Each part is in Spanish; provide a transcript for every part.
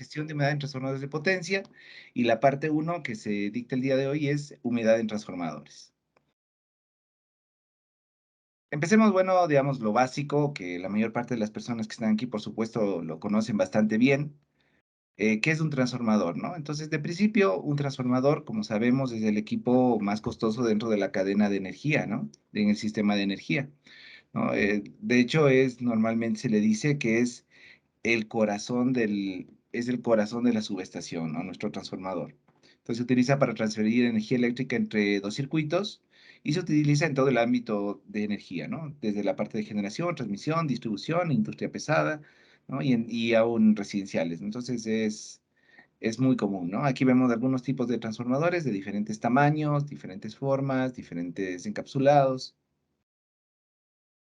gestión de humedad en transformadores de potencia, y la parte uno que se dicta el día de hoy es humedad en transformadores. Empecemos, bueno, digamos, lo básico, que la mayor parte de las personas que están aquí, por supuesto, lo conocen bastante bien. ¿Qué es un transformador, no? Entonces, de principio, un transformador, como sabemos, es el equipo más costoso dentro de la cadena de energía, ¿no? En el sistema de energía, ¿no? De hecho, normalmente se le dice que es el corazón de la subestación, ¿no? Nuestro transformador. Entonces, se utiliza para transferir energía eléctrica entre dos circuitos y se utiliza en todo el ámbito de energía, ¿no? Desde la parte de generación, transmisión, distribución, industria pesada, ¿no? Y aún residenciales. Entonces, es muy común, ¿no? Aquí vemos algunos tipos de transformadores de diferentes tamaños, diferentes formas, diferentes encapsulados.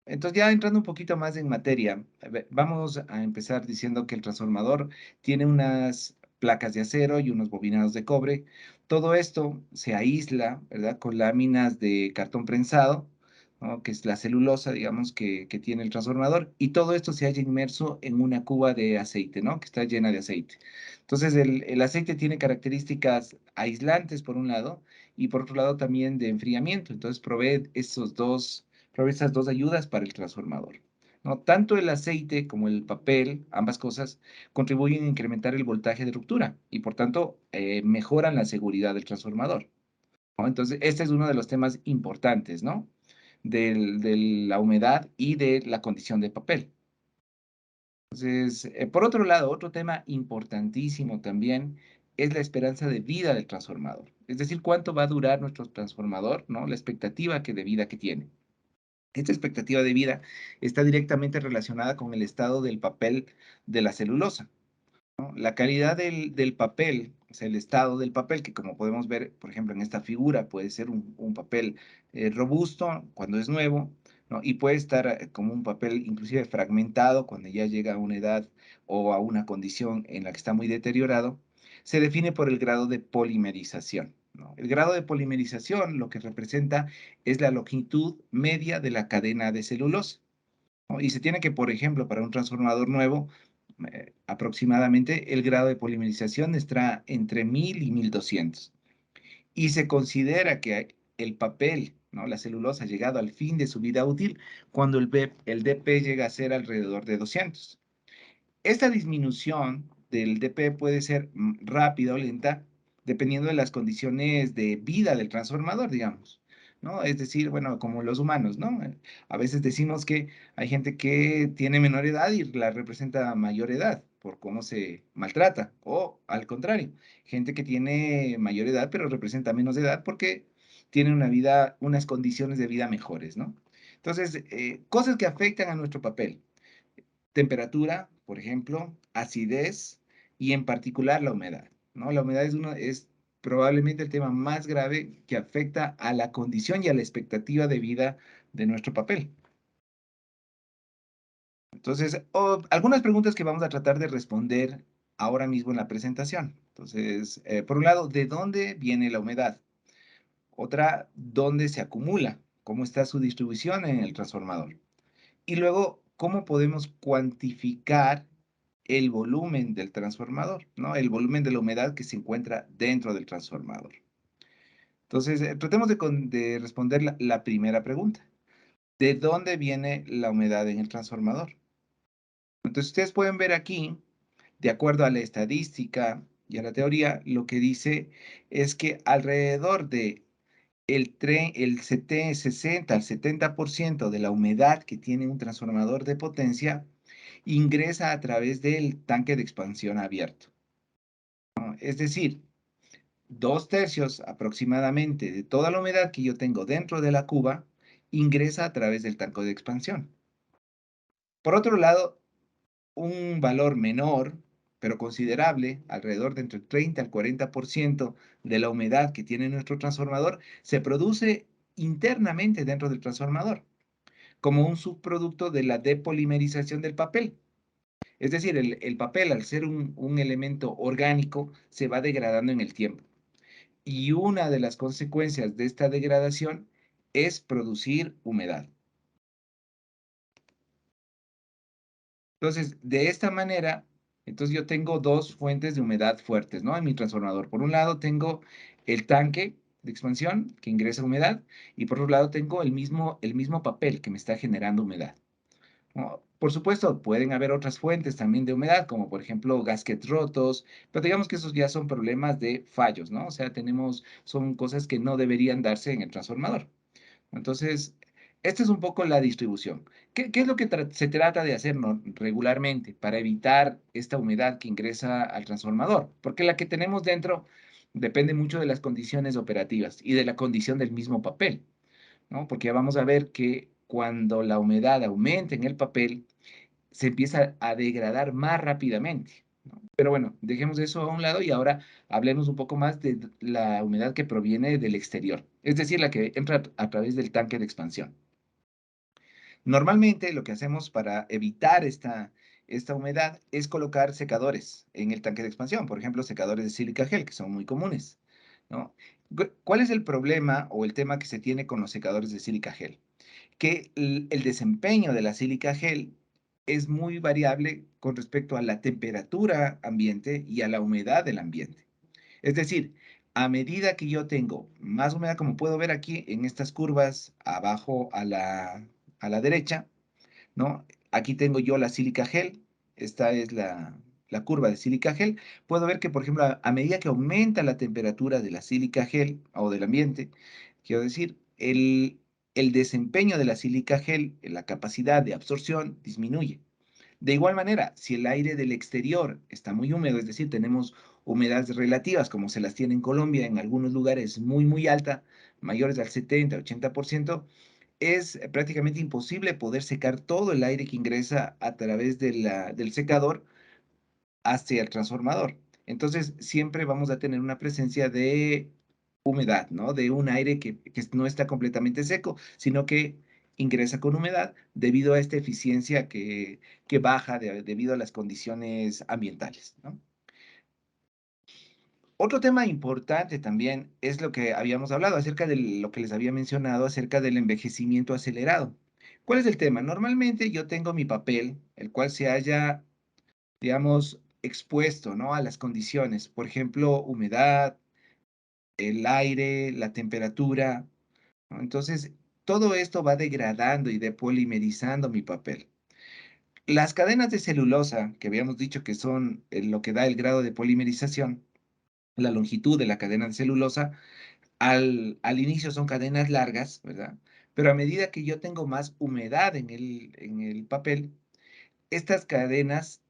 Entonces, ya entrando un poquito más en materia, vamos a empezar diciendo que el transformador tiene unas placas de acero y unos bobinados de cobre. Todo esto se aísla, ¿verdad? Con láminas de cartón prensado, ¿no? Que es la celulosa, digamos, que tiene el transformador. Y todo esto se halla inmerso en una cuba de aceite, ¿no? Que está llena de aceite. Entonces, el aceite tiene características aislantes, por un lado, y por otro lado también de enfriamiento. Entonces, provee esas dos ayudas para el transformador, ¿no? Tanto el aceite como el papel, ambas cosas, contribuyen a incrementar el voltaje de ruptura y, por tanto, mejoran la seguridad del transformador, ¿no? Entonces, este es uno de los temas importantes, ¿no? De la humedad y de la condición de papel. Entonces, por otro lado, otro tema importantísimo también es la esperanza de vida del transformador. Es decir, cuánto va a durar nuestro transformador, ¿no? La expectativa de vida que tiene. Esta expectativa de vida está directamente relacionada con el estado del papel de la celulosa, ¿no? La calidad del papel, o sea, el estado del papel, que como podemos ver, por ejemplo, en esta figura, puede ser un papel robusto cuando es nuevo, ¿no? Y puede estar como un papel inclusive fragmentado cuando ya llega a una edad o a una condición en la que está muy deteriorado, se define por el grado de polimerización, ¿no? El grado de polimerización lo que representa es la longitud media de la cadena de celulosa, ¿no? Y se tiene que, por ejemplo, para un transformador nuevo, aproximadamente el grado de polimerización estará entre 1000 y 1200. Y se considera que el papel, ¿no? La celulosa ha llegado al fin de su vida útil cuando el DP llega a ser alrededor de 200. Esta disminución del DP puede ser rápida o lenta, dependiendo de las condiciones de vida del transformador, digamos, ¿no? Es decir, bueno, como los humanos, ¿no? A veces decimos que hay gente que tiene menor edad y la representa mayor edad por cómo se maltrata, o al contrario, gente que tiene mayor edad pero representa menos edad porque tiene una vida, unas condiciones de vida mejores, ¿no? Entonces, cosas que afectan a nuestro papel. Temperatura, por ejemplo, acidez y en particular la humedad, ¿no? La humedad es probablemente el tema más grave que afecta a la condición y a la expectativa de vida de nuestro papel. Entonces, algunas preguntas que vamos a tratar de responder ahora mismo en la presentación. Entonces, por un lado, ¿de dónde viene la humedad? Otra, ¿dónde se acumula? ¿Cómo está su distribución en el transformador? Y luego, ¿cómo podemos cuantificar el volumen del transformador, ¿no? El volumen de la humedad que se encuentra dentro del transformador. Entonces, tratemos de responder la primera pregunta. ¿De dónde viene la humedad en el transformador? Entonces, ustedes pueden ver aquí, de acuerdo a la estadística y a la teoría, lo que dice es que alrededor de el 60 al 70% de la humedad que tiene un transformador de potencia ingresa a través del tanque de expansión abierto, ¿no? Es decir, 2/3 aproximadamente de toda la humedad que yo tengo dentro de la cuba ingresa a través del tanque de expansión. Por otro lado, un valor menor, pero considerable, alrededor de entre el 30 al 40% de la humedad que tiene nuestro transformador, se produce internamente dentro del transformador, como un subproducto de la depolimerización del papel. Es decir, el papel, al ser un elemento orgánico, se va degradando en el tiempo. Y una de las consecuencias de esta degradación es producir humedad. Entonces, de esta manera, Entonces yo tengo dos fuentes de humedad fuertes, ¿no? En mi transformador. Por un lado tengo el tanque de expansión que ingresa humedad y por otro lado tengo el mismo papel que me está generando humedad, ¿no? Por supuesto, pueden haber otras fuentes también de humedad, como por ejemplo gaskets rotos, pero digamos que esos ya son problemas de fallos, ¿no? O sea, son cosas que no deberían darse en el transformador. Entonces, esta es un poco la distribución. ¿Qué es lo que se trata de hacer regularmente para evitar esta humedad que ingresa al transformador? Porque la que tenemos dentro depende mucho de las condiciones operativas y de la condición del mismo papel, ¿no? Porque ya vamos a ver que cuando la humedad aumenta en el papel, se empieza a degradar más rápidamente, ¿no? Pero bueno, dejemos eso a un lado y ahora hablemos un poco más de la humedad que proviene del exterior, es decir, la que entra a través del tanque de expansión. Normalmente lo que hacemos para evitar esta humedad es colocar secadores en el tanque de expansión, por ejemplo, secadores de sílica gel, que son muy comunes, ¿no? ¿Cuál es el problema o el tema que se tiene con los secadores de sílica gel? Que el desempeño de la sílica gel es muy variable con respecto a la temperatura ambiente y a la humedad del ambiente. Es decir, a medida que yo tengo más humedad, como puedo ver aquí en estas curvas abajo a la derecha, ¿no? Aquí tengo yo la sílica gel, esta es la curva de sílica gel. Puedo ver que, por ejemplo, a medida que aumenta la temperatura de la sílica gel o del ambiente, quiero decir, el desempeño de la sílica gel, la capacidad de absorción disminuye. De igual manera, si el aire del exterior está muy húmedo, es decir, tenemos humedades relativas como se las tiene en Colombia, en algunos lugares muy, muy alta, mayores al 70-80%, es prácticamente imposible poder secar todo el aire que ingresa a través del secador hacia el transformador. Entonces, siempre vamos a tener una presencia de humedad, ¿no? De un aire que no está completamente seco, sino que ingresa con humedad debido a esta eficiencia que baja debido a las condiciones ambientales, ¿no? Otro tema importante también es lo que habíamos hablado acerca de lo que les había mencionado acerca del envejecimiento acelerado. ¿Cuál es el tema? Normalmente yo tengo mi papel, el cual se haya, digamos, expuesto, ¿no? A las condiciones, por ejemplo, humedad, el aire, la temperatura, ¿no? Entonces, todo esto va degradando y depolimerizando mi papel. Las cadenas de celulosa, que habíamos dicho que son lo que da el grado de polimerización, la longitud de la cadena de celulosa, al inicio son cadenas largas, ¿verdad? Pero a medida que yo tengo más humedad en el papel, estas cadenas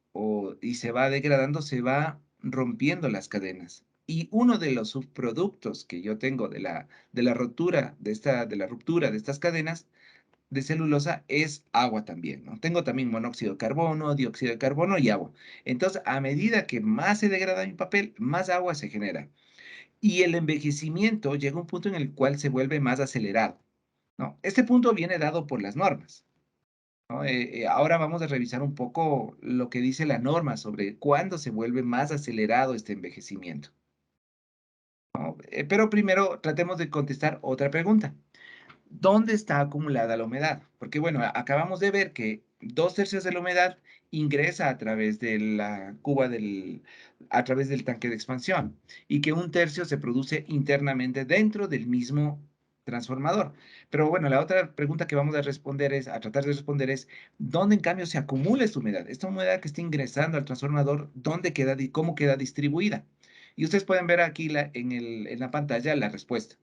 y se va degradando, se va rompiendo las cadenas. Y uno de los subproductos que yo tengo de la rotura de estas cadenas de celulosa es agua también, ¿no? Tengo también monóxido de carbono, dióxido de carbono y agua. Entonces, a medida que más se degrada mi papel, más agua se genera. Y el envejecimiento llega a un punto en el cual se vuelve más acelerado, ¿no? Este punto viene dado por las normas, ¿no? Ahora vamos a revisar un poco lo que dice la norma sobre cuándo se vuelve más acelerado este envejecimiento, ¿no? Pero primero tratemos de contestar otra pregunta. ¿Dónde está acumulada la humedad? Porque bueno, acabamos de ver que 2/3 de la humedad ingresa a través de la cuba a través del tanque de expansión y que 1/3 se produce internamente dentro del mismo transformador. Pero bueno, la otra pregunta que vamos a tratar de responder es, ¿dónde en cambio se acumula esta humedad? Esta humedad que está ingresando al transformador, ¿dónde queda, cómo queda distribuida? Y ustedes pueden ver aquí en la pantalla la respuesta,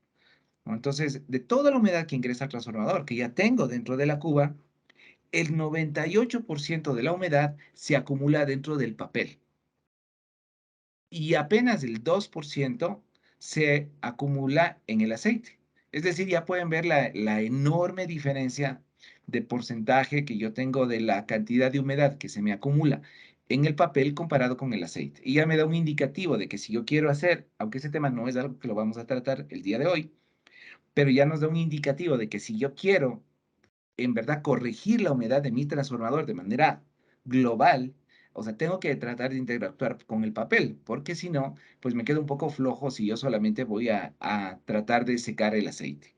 ¿no? Entonces, de toda la humedad que ingresa al transformador, que ya tengo dentro de la cuba, el 98% de la humedad se acumula dentro del papel y apenas el 2% se acumula en el aceite. Es decir, ya pueden ver la enorme diferencia de porcentaje que yo tengo de la cantidad de humedad que se me acumula en el papel comparado con el aceite. Y ya me da un indicativo de que si yo quiero hacer, aunque ese tema no es algo que lo vamos a tratar el día de hoy, pero ya nos da un indicativo de que si yo quiero en verdad corregir la humedad de mi transformador de manera global, o sea, tengo que tratar de interactuar con el papel, porque si no, pues me quedo un poco flojo si yo solamente voy a tratar de secar el aceite.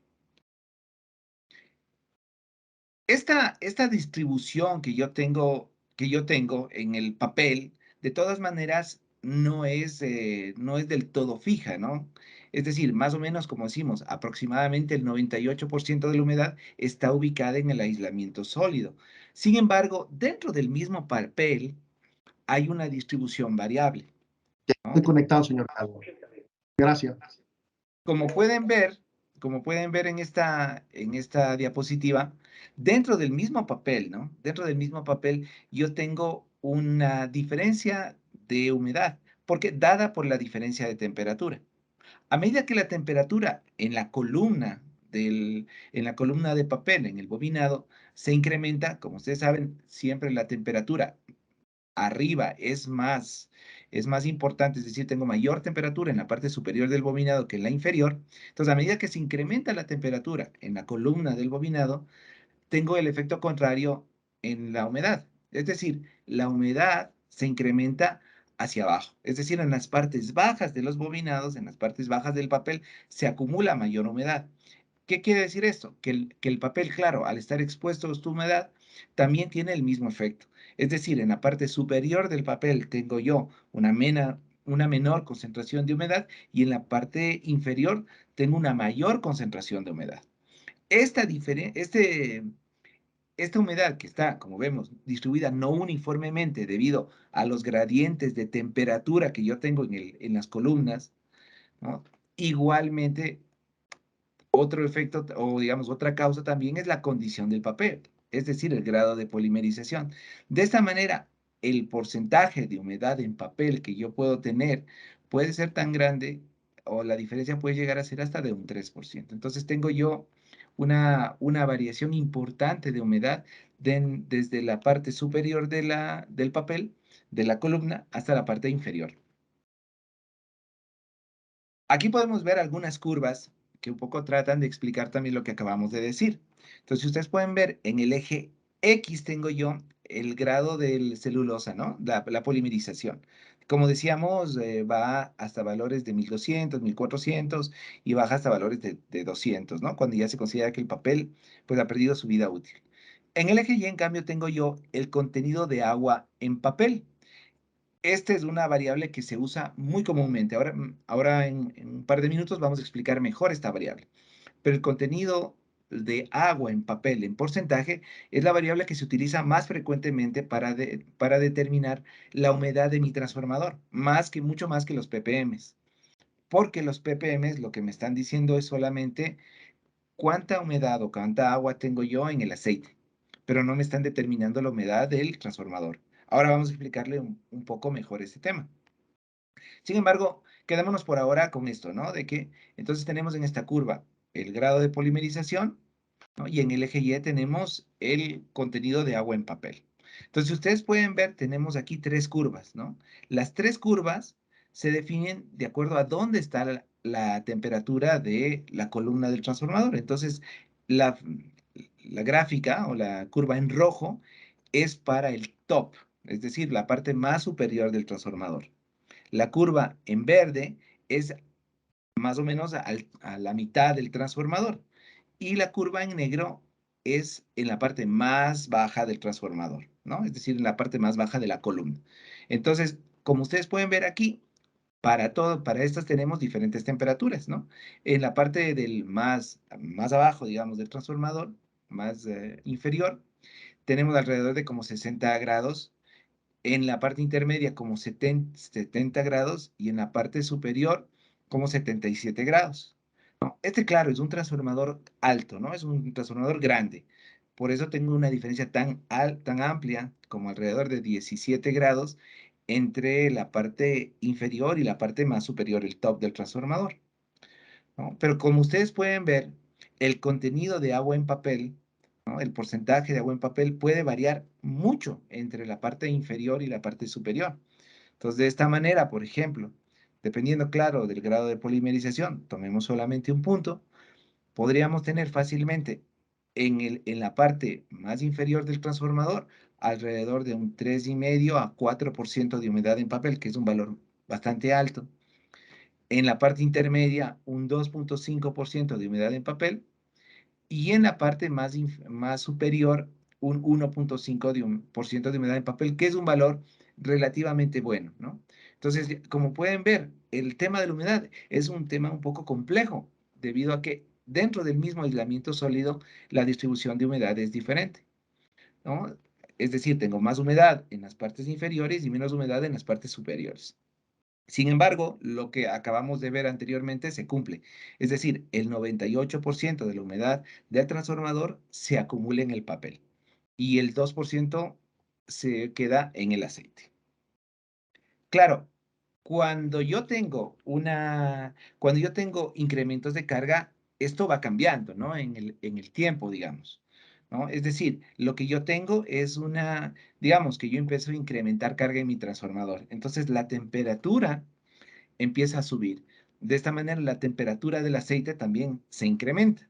Esta distribución que yo tengo en el papel de todas maneras no es del todo fija, ¿no? Es decir, más o menos, como decimos, aproximadamente el 98% de la humedad está ubicada en el aislamiento sólido. Sin embargo, dentro del mismo papel hay una distribución variable, Estoy ¿no? conectado, señor Calvo. Gracias. Como pueden ver, como pueden ver en esta diapositiva, dentro del mismo papel, ¿no? Dentro del mismo papel yo tengo una diferencia de humedad, porque dada por la diferencia de temperatura. A medida que la temperatura en la columna de papel, en el bobinado, se incrementa, como ustedes saben, siempre la temperatura arriba es más importante, es decir, tengo mayor temperatura en la parte superior del bobinado que en la inferior. Entonces, a medida que se incrementa la temperatura en la columna del bobinado, tengo el efecto contrario en la humedad. Es decir, la humedad se incrementa hacia abajo. Es decir, en las partes bajas de los bobinados, en las partes bajas del papel, se acumula mayor humedad. ¿Qué quiere decir esto? Que el papel, claro, al estar expuesto a esta humedad, también tiene el mismo efecto. Es decir, en la parte superior del papel tengo yo una menor concentración de humedad y en la parte inferior tengo una mayor concentración de humedad. Esta, esta humedad que está, como vemos, distribuida no uniformemente debido a los gradientes de temperatura que yo tengo en las columnas, ¿no? Igualmente otro efecto o digamos otra causa también es la condición del papel, es decir, el grado de polimerización. De esta manera, el porcentaje de humedad en papel que yo puedo tener puede ser tan grande o la diferencia puede llegar a ser hasta de un 3%. Entonces tengo yo una variación importante de humedad desde la parte superior del papel, de la columna, hasta la parte inferior. Aquí podemos ver algunas curvas que un poco tratan de explicar también lo que acabamos de decir. Entonces, ustedes pueden ver en el eje X tengo yo el grado del celulosa, ¿no? La polimerización. Como decíamos, va hasta valores de 1200, 1400 y baja hasta valores de 200, ¿no? Cuando ya se considera que el papel pues ha perdido su vida útil. En el eje Y, en cambio, tengo yo el contenido de agua en papel. Esta es una variable que se usa muy comúnmente. Ahora en un par de minutos vamos a explicar mejor esta variable. Pero el contenido de agua en papel en porcentaje es la variable que se utiliza más frecuentemente para determinar la humedad de mi transformador, mucho más que los ppms. Porque los ppms lo que me están diciendo es solamente cuánta humedad o cuánta agua tengo yo en el aceite, pero no me están determinando la humedad del transformador. Ahora vamos a explicarle un poco mejor este tema. Sin embargo, quedémonos por ahora con esto, ¿no? De que entonces tenemos en esta curva el grado de polimerización, ¿no? Y en el eje Y tenemos el contenido de agua en papel. Entonces, si ustedes pueden ver, tenemos aquí tres curvas, ¿no? Las tres curvas se definen de acuerdo a dónde está la temperatura de la columna del transformador. Entonces, la, la gráfica o la curva en rojo es para el top, es decir, la parte más superior del transformador. La curva en verde es más o menos a la mitad del transformador. Y la curva en negro es en la parte más baja del transformador, ¿no? Es decir, en la parte más baja de la columna. Entonces, como ustedes pueden ver aquí, para estas tenemos diferentes temperaturas, ¿no? En la parte del más abajo, digamos, del transformador, más inferior, tenemos alrededor de como 60 grados, en la parte intermedia como 70 grados y en la parte superior como 77 grados. ¿No? Este, claro, es un transformador alto, ¿no? Es un transformador grande. Por eso tengo una diferencia tan amplia como alrededor de 17 grados entre la parte inferior y la parte más superior, el top del transformador, ¿no? Pero como ustedes pueden ver, el contenido de agua en papel, ¿no? El porcentaje de agua en papel puede variar mucho entre la parte inferior y la parte superior. Entonces, de esta manera, por ejemplo, dependiendo, claro, del grado de polimerización, tomemos solamente un punto, podríamos tener fácilmente en la parte más inferior del transformador alrededor de un 3,5 a 4% de humedad en papel, que es un valor bastante alto. En la parte intermedia, un 2,5% de humedad en papel. Y en la parte más superior, un 1,5% de humedad en papel, que es un valor relativamente bueno, ¿no? Entonces, como pueden ver, el tema de la humedad es un tema un poco complejo, debido a que dentro del mismo aislamiento sólido, la distribución de humedad es diferente, ¿no? Es decir, tengo más humedad en las partes inferiores y menos humedad en las partes superiores. Sin embargo, lo que acabamos de ver anteriormente se cumple. Es decir, el 98% de la humedad del transformador se acumula en el papel y el 2% se queda en el aceite. Claro, cuando yo tengo incrementos de carga, esto va cambiando, ¿no? En el tiempo, digamos, ¿no? Es decir, lo que yo tengo es digamos que yo empiezo a incrementar carga en mi transformador. Entonces, la temperatura empieza a subir. De esta manera, la temperatura del aceite también se incrementa.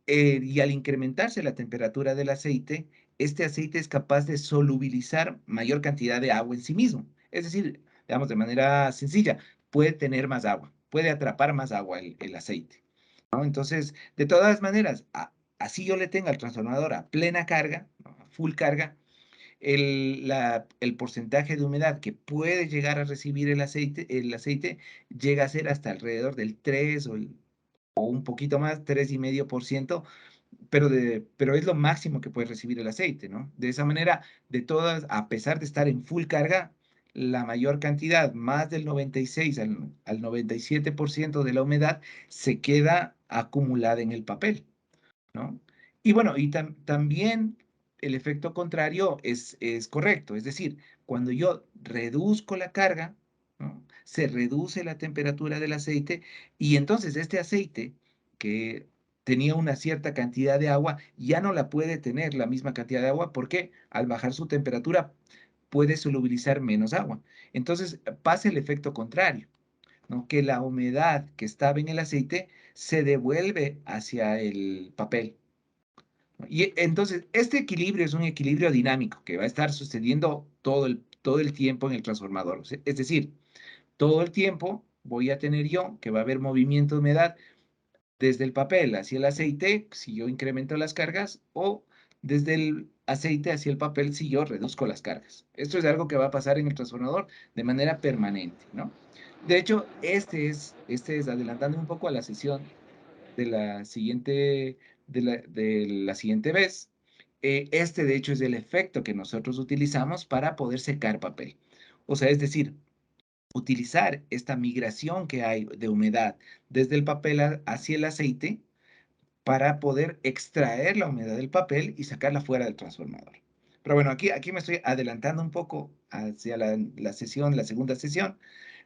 Y al incrementarse la temperatura del aceite, este aceite es capaz de solubilizar mayor cantidad de agua en sí mismo. Es decir, digamos de manera sencilla, puede tener más agua, puede atrapar más agua el aceite, ¿no? Entonces, de todas maneras, así yo le tenga el transformador a plena carga, ¿no? A full carga, el porcentaje de humedad que puede llegar a recibir el aceite llega a ser hasta alrededor del 3 o un poquito más, 3,5%, pero es lo máximo que puede recibir el aceite, ¿no? De esa manera, a pesar de estar en full carga, la mayor cantidad, más del 96 al 97% de la humedad, se queda acumulada en el papel, ¿no? Y bueno, también el efecto contrario es correcto, es decir, cuando yo reduzco la carga, ¿no? Se reduce la temperatura del aceite y entonces este aceite que tenía una cierta cantidad de agua, ya no la puede tener la misma cantidad de agua porque al bajar su temperatura puede solubilizar menos agua. Entonces pasa el efecto contrario, ¿no? Que la humedad que estaba en el aceite se devuelve hacia el papel. Y entonces, este equilibrio es un equilibrio dinámico que va a estar sucediendo todo el tiempo en el transformador. Es decir, todo el tiempo voy a tener yo que va a haber movimiento de humedad desde el papel hacia el aceite si yo incremento las cargas o desde el aceite hacia el papel si yo reduzco las cargas. Esto es algo que va a pasar en el transformador de manera permanente, ¿no? De hecho, este es adelantando un poco a la sesión de la siguiente, de la siguiente vez. Este, de hecho, es el efecto que nosotros utilizamos para poder secar papel. O sea, es decir, utilizar esta migración que hay de humedad desde el papel hacia el aceite para poder extraer la humedad del papel y sacarla fuera del transformador. Pero bueno, aquí me estoy adelantando un poco hacia la segunda sesión,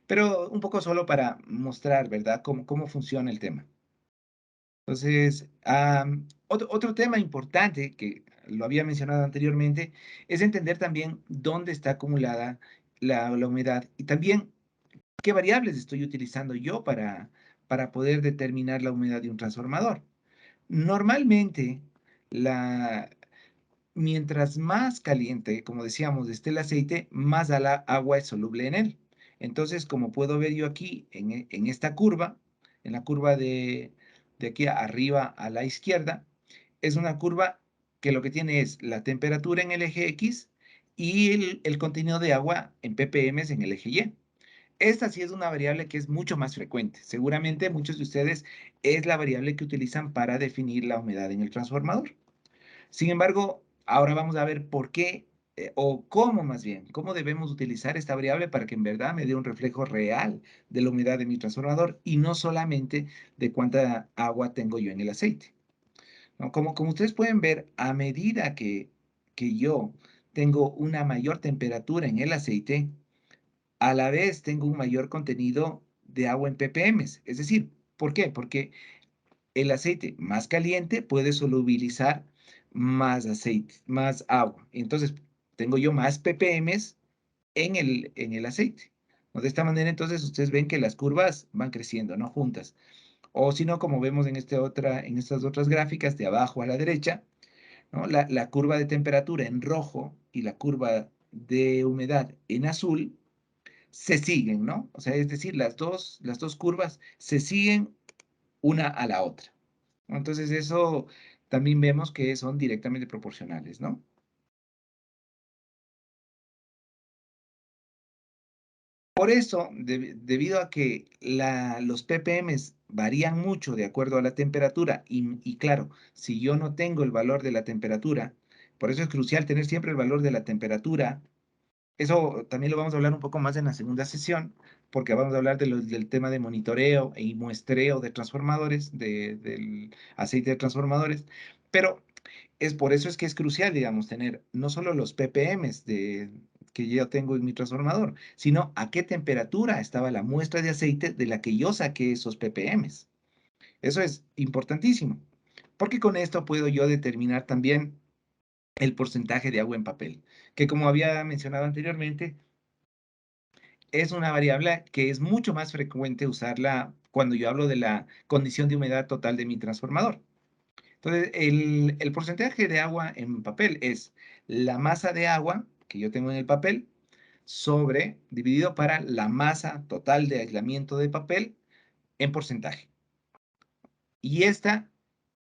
pero un poco solo para mostrar, ¿verdad?, cómo funciona el tema. Entonces, otro tema importante que lo había mencionado anteriormente es entender también dónde está acumulada la humedad y también qué variables estoy utilizando yo para poder determinar la humedad de un transformador. Normalmente, la, mientras más caliente, como decíamos, esté el aceite, más agua es soluble en él. Entonces, como puedo ver yo aquí en esta curva, en la curva de aquí arriba a la izquierda, es una curva que lo que tiene es la temperatura en el eje X y el contenido de agua en ppm en el eje Y. Esta sí es una variable que es mucho más frecuente. Seguramente muchos de ustedes es la variable que utilizan para definir la humedad en el transformador. Sin embargo, ahora vamos a ver por qué, o cómo más bien, cómo debemos utilizar esta variable para que en verdad me dé un reflejo real de la humedad de mi transformador y no solamente de cuánta agua tengo yo en el aceite, ¿no? Como ustedes pueden ver, a medida que yo tengo una mayor temperatura en el aceite, a la vez tengo un mayor contenido de agua en ppm. Es decir, ¿por qué? Porque el aceite más caliente puede solubilizar más aceite, más agua. Entonces, tengo yo más ppm en el aceite, ¿no? De esta manera, entonces, ustedes ven que las curvas van creciendo, ¿no? Juntas. O si no, como vemos en estas otras gráficas de abajo a la derecha, ¿no? La curva de temperatura en rojo y la curva de humedad en azul se siguen, ¿no? O sea, es decir, las dos curvas se siguen una a la otra, ¿no? Entonces, eso también vemos que son directamente proporcionales, ¿no? Por eso, debido a que los ppm varían mucho de acuerdo a la temperatura, y claro, si yo no tengo el valor de la temperatura, por eso es crucial tener siempre el valor de la temperatura. Eso también lo vamos a hablar un poco más en la segunda sesión, porque vamos a hablar del tema de monitoreo y muestreo de transformadores, del aceite de transformadores, pero es por eso es que es crucial, digamos, tener no solo los ppm que yo tengo en mi transformador, sino a qué temperatura estaba la muestra de aceite de la que yo saqué esos ppm. Eso es importantísimo, porque con esto puedo yo determinar también el porcentaje de agua en papel, que como había mencionado anteriormente, es una variable que es mucho más frecuente usarla cuando yo hablo de la condición de humedad total de mi transformador. Entonces, el porcentaje de agua en papel es la masa de agua que yo tengo en el papel sobre, dividido para la masa total de aislamiento de papel en porcentaje. Y esta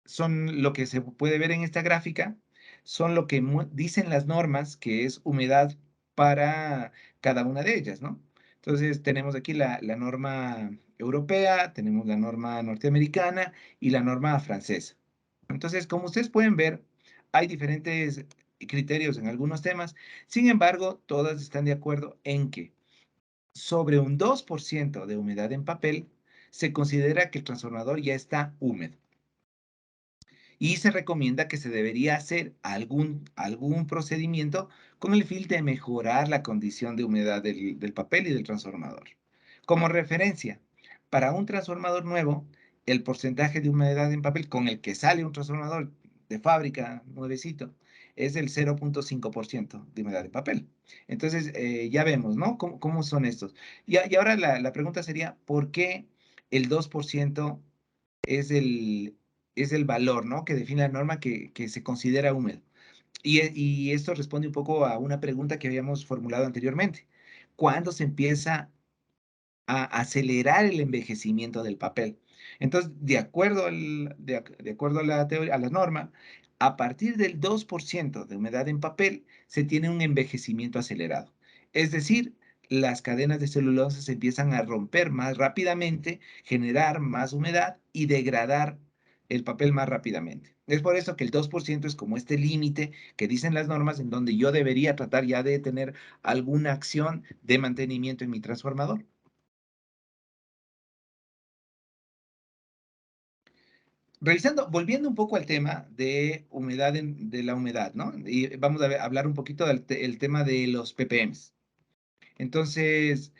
son lo que se puede ver en esta gráfica, son lo que dicen las normas, que es humedad para cada una de ellas, ¿no? Entonces tenemos aquí la norma europea, tenemos la norma norteamericana y la norma francesa. Entonces, como ustedes pueden ver, hay diferentes criterios en algunos temas, sin embargo, todas están de acuerdo en que sobre un 2% de humedad en papel se considera que el transformador ya está húmedo y se recomienda que se debería hacer algún procedimiento con el fin de mejorar la condición de humedad del papel y del transformador. Como referencia, para un transformador nuevo, el porcentaje de humedad en papel con el que sale un transformador de fábrica nuevecito es el 0,5% de humedad de papel. Entonces, ya vemos, ¿no? ¿Cómo son estos? Y ahora la pregunta sería, ¿por qué el 2% es el valor, ¿no? Que define la norma que se considera húmedo? Y esto responde un poco a una pregunta que habíamos formulado anteriormente. ¿Cuándo se empieza a acelerar el envejecimiento del papel? Entonces, de acuerdo a la teoría, a la norma, a partir del 2% de humedad en papel, se tiene un envejecimiento acelerado. Es decir, las cadenas de celulosa se empiezan a romper más rápidamente, generar más humedad y degradar el papel más rápidamente. Es por eso que el 2% es como este límite que dicen las normas en donde yo debería tratar ya de tener alguna acción de mantenimiento en mi transformador. Volviendo un poco al tema de humedad, de la humedad, ¿no? Y vamos a hablar un poquito del el tema de los ppm. Entonces,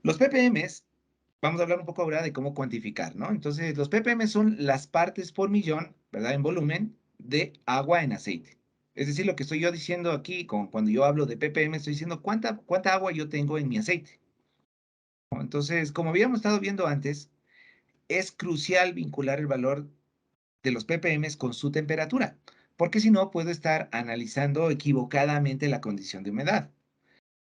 los ppm, vamos a hablar un poco ahora de cómo cuantificar, ¿no? Entonces, los ppm son las partes por millón, ¿verdad? En volumen de agua en aceite. Es decir, lo que estoy yo diciendo aquí, cuando yo hablo de ppm, estoy diciendo cuánta agua yo tengo en mi aceite, ¿no? Entonces, como habíamos estado viendo antes, es crucial vincular el valor de los ppm con su temperatura, porque si no puedo estar analizando equivocadamente la condición de humedad,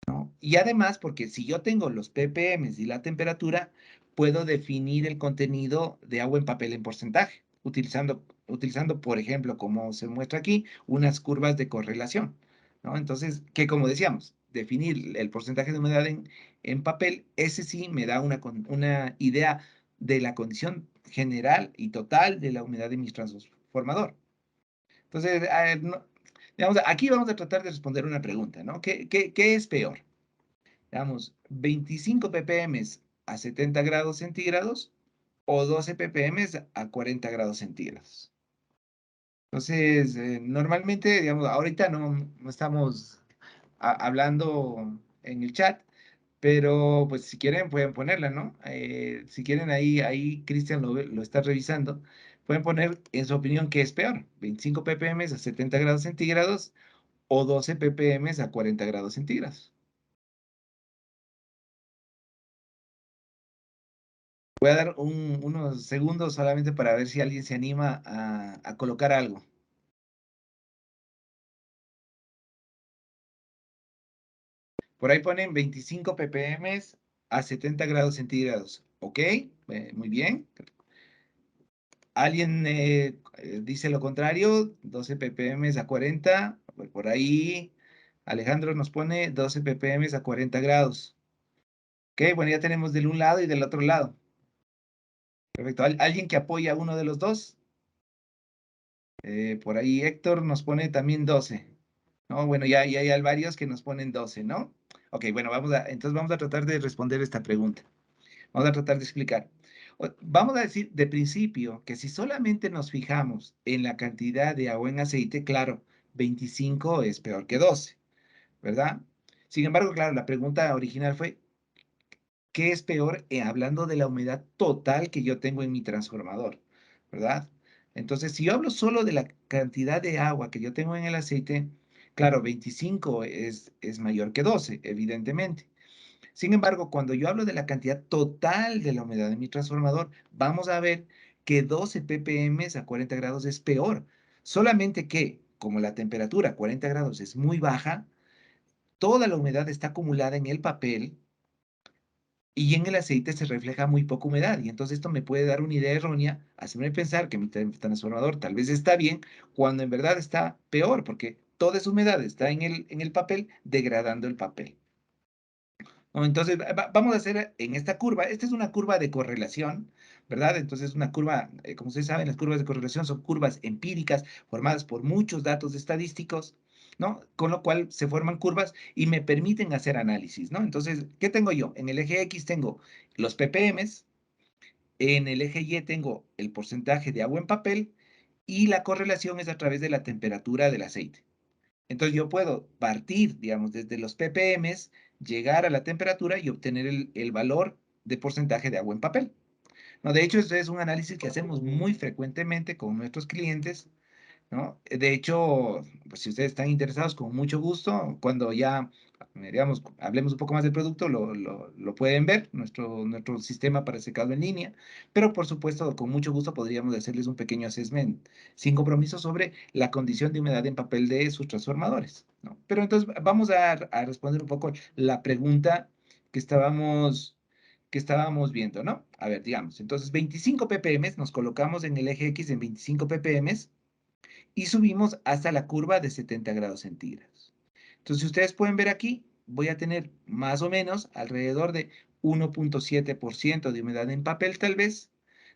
¿no? Y además, porque si yo tengo los ppm y la temperatura, puedo definir el contenido de agua en papel en porcentaje, utilizando, por ejemplo, como se muestra aquí, unas curvas de correlación, ¿no? Entonces, que como decíamos, definir el porcentaje de humedad en papel, ese sí me da una idea de la condición general y total de la humedad de mi transformador. Entonces, digamos, aquí vamos a tratar de responder una pregunta, ¿no? ¿Qué es peor? Digamos, 25 ppm a 70 grados centígrados o 12 ppm a 40 grados centígrados. Entonces, normalmente, digamos, ahorita no estamos hablando en el chat, pero pues si quieren pueden ponerla, ¿no? Si quieren ahí Cristian lo está revisando, pueden poner en su opinión qué es peor, 25 ppm a 70 grados centígrados o 12 ppm a 40 grados centígrados. Voy a dar unos segundos solamente para ver si alguien se anima a colocar algo. Por ahí ponen 25 ppm a 70 grados centígrados. ¿Ok? Muy bien. ¿Alguien dice lo contrario? 12 ppm a 40. Por ahí Alejandro nos pone 12 ppm a 40 grados. Ok, bueno, ya tenemos del un lado y del otro lado. Perfecto. ¿Alguien que apoya a uno de los dos? Por ahí Héctor nos pone también 12. ¿No? Bueno, ya hay varios que nos ponen 12, ¿no? Ok, bueno, entonces vamos a tratar de responder esta pregunta. Vamos a tratar de explicar. Vamos a decir de principio que si solamente nos fijamos en la cantidad de agua en aceite, claro, 25 es peor que 12, ¿verdad? Sin embargo, claro, la pregunta original fue, ¿qué es peor hablando de la humedad total que yo tengo en mi transformador? ¿Verdad? Entonces, si yo hablo solo de la cantidad de agua que yo tengo en el aceite, claro, 25 es mayor que 12, evidentemente. Sin embargo, cuando yo hablo de la cantidad total de la humedad de mi transformador, vamos a ver que 12 ppm a 40 grados es peor. Solamente que, como la temperatura a 40 grados es muy baja, toda la humedad está acumulada en el papel y en el aceite se refleja muy poca humedad. Y entonces esto me puede dar una idea errónea, hacerme pensar que mi transformador tal vez está bien, cuando en verdad está peor, porque toda esa humedad está en el papel, degradando el papel. ¿No? Entonces, vamos a hacer en esta curva, esta es una curva de correlación, ¿verdad? Entonces, una curva, como ustedes saben, las curvas de correlación son curvas empíricas formadas por muchos datos estadísticos, ¿no? Con lo cual se forman curvas y me permiten hacer análisis, ¿no? Entonces, ¿qué tengo yo? En el eje X tengo los ppms, en el eje Y tengo el porcentaje de agua en papel y la correlación es a través de la temperatura del aceite. Entonces yo puedo partir, digamos, desde los ppms, llegar a la temperatura y obtener el valor de porcentaje de agua en papel. No, de hecho, esto es un análisis que hacemos muy frecuentemente con nuestros clientes, ¿no? De hecho, pues si ustedes están interesados, con mucho gusto, cuando ya, digamos, hablemos un poco más del producto, lo pueden ver, nuestro sistema para secado en línea, pero por supuesto, con mucho gusto podríamos hacerles un pequeño assessment sin compromiso sobre la condición de humedad en papel de sus transformadores, ¿no? Pero entonces vamos a responder un poco la pregunta que estábamos viendo, ¿no? A ver, digamos, entonces 25 ppm, nos colocamos en el eje X en 25 ppm, y subimos hasta la curva de 70 grados centígrados. Entonces, ustedes pueden ver aquí, voy a tener más o menos alrededor de 1.7% de humedad en papel tal vez,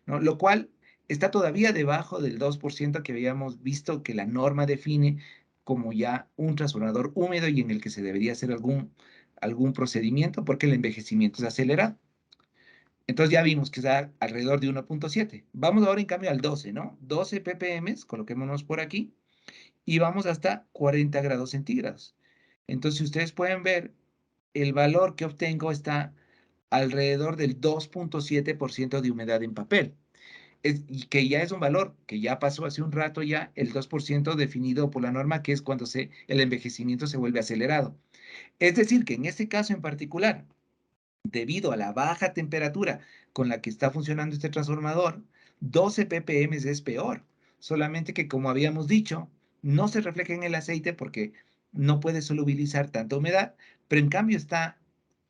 ¿no? Lo cual está todavía debajo del 2% que habíamos visto que la norma define como ya un transformador húmedo y en el que se debería hacer algún procedimiento porque el envejecimiento es acelerado. Entonces ya vimos que está alrededor de 1.7. Vamos ahora en cambio al 12, ¿no? 12 ppm, coloquémonos por aquí, y vamos hasta 40 grados centígrados. Entonces, ustedes pueden ver, el valor que obtengo está alrededor del 2.7% de humedad en papel. Y que ya es un valor que ya pasó hace un rato ya, el 2% definido por la norma, que es cuando el envejecimiento se vuelve acelerado. Es decir, que en este caso en particular, debido a la baja temperatura con la que está funcionando este transformador, 12 ppm es peor. Solamente que, como habíamos dicho, no se refleja en el aceite porque no puede solubilizar tanta humedad, pero en cambio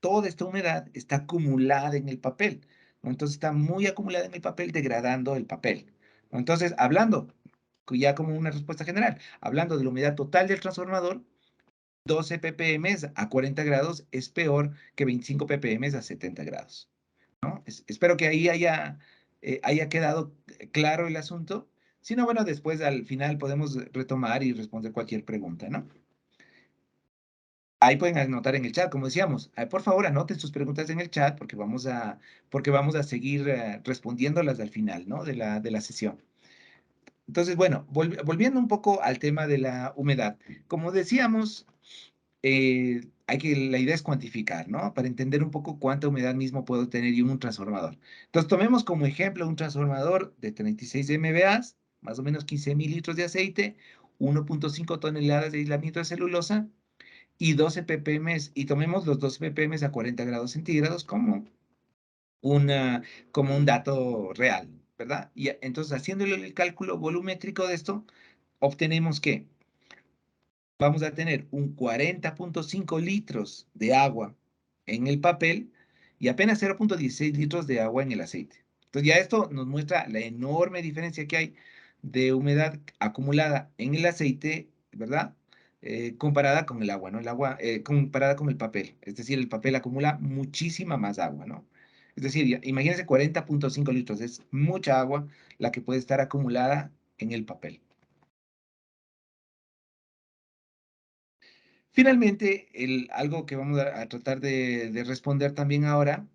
toda esta humedad está acumulada en el papel, ¿no? Entonces está muy acumulada en el papel, degradando el papel, ¿no? Entonces, hablando, ya como una respuesta general, hablando de la humedad total del transformador, 12 ppm a 40 grados es peor que 25 ppm a 70 grados, ¿no? Espero que ahí haya quedado claro el asunto. Si no, bueno, después al final podemos retomar y responder cualquier pregunta, ¿no? Ahí pueden anotar en el chat, como decíamos. Por favor, anoten sus preguntas en el chat porque vamos a seguir respondiéndolas al final, ¿no? De la sesión. Entonces, bueno, volviendo un poco al tema de la humedad. Como decíamos, la idea es cuantificar, ¿no? Para entender un poco cuánta humedad mismo puedo tener en un transformador. Entonces, tomemos como ejemplo un transformador de 36 MVA, más o menos 15.000 litros de aceite, 1.5 toneladas de aislamiento de celulosa y 12 ppm, y tomemos los 12 ppm a 40 grados centígrados una, como un dato real, ¿verdad? Y entonces, haciéndole el cálculo volumétrico de esto, obtenemos que vamos a tener un 40.5 litros de agua en el papel y apenas 0.16 litros de agua en el aceite. Entonces ya esto nos muestra la enorme diferencia que hay de humedad acumulada en el aceite, ¿verdad? comparada con el agua, ¿no? El agua, comparada con el papel. Es decir, el papel acumula muchísima más agua, ¿no? Es decir, imagínense 40.5 litros, es mucha agua la que puede estar acumulada en el papel. Finalmente, algo que vamos a tratar de responder también ahora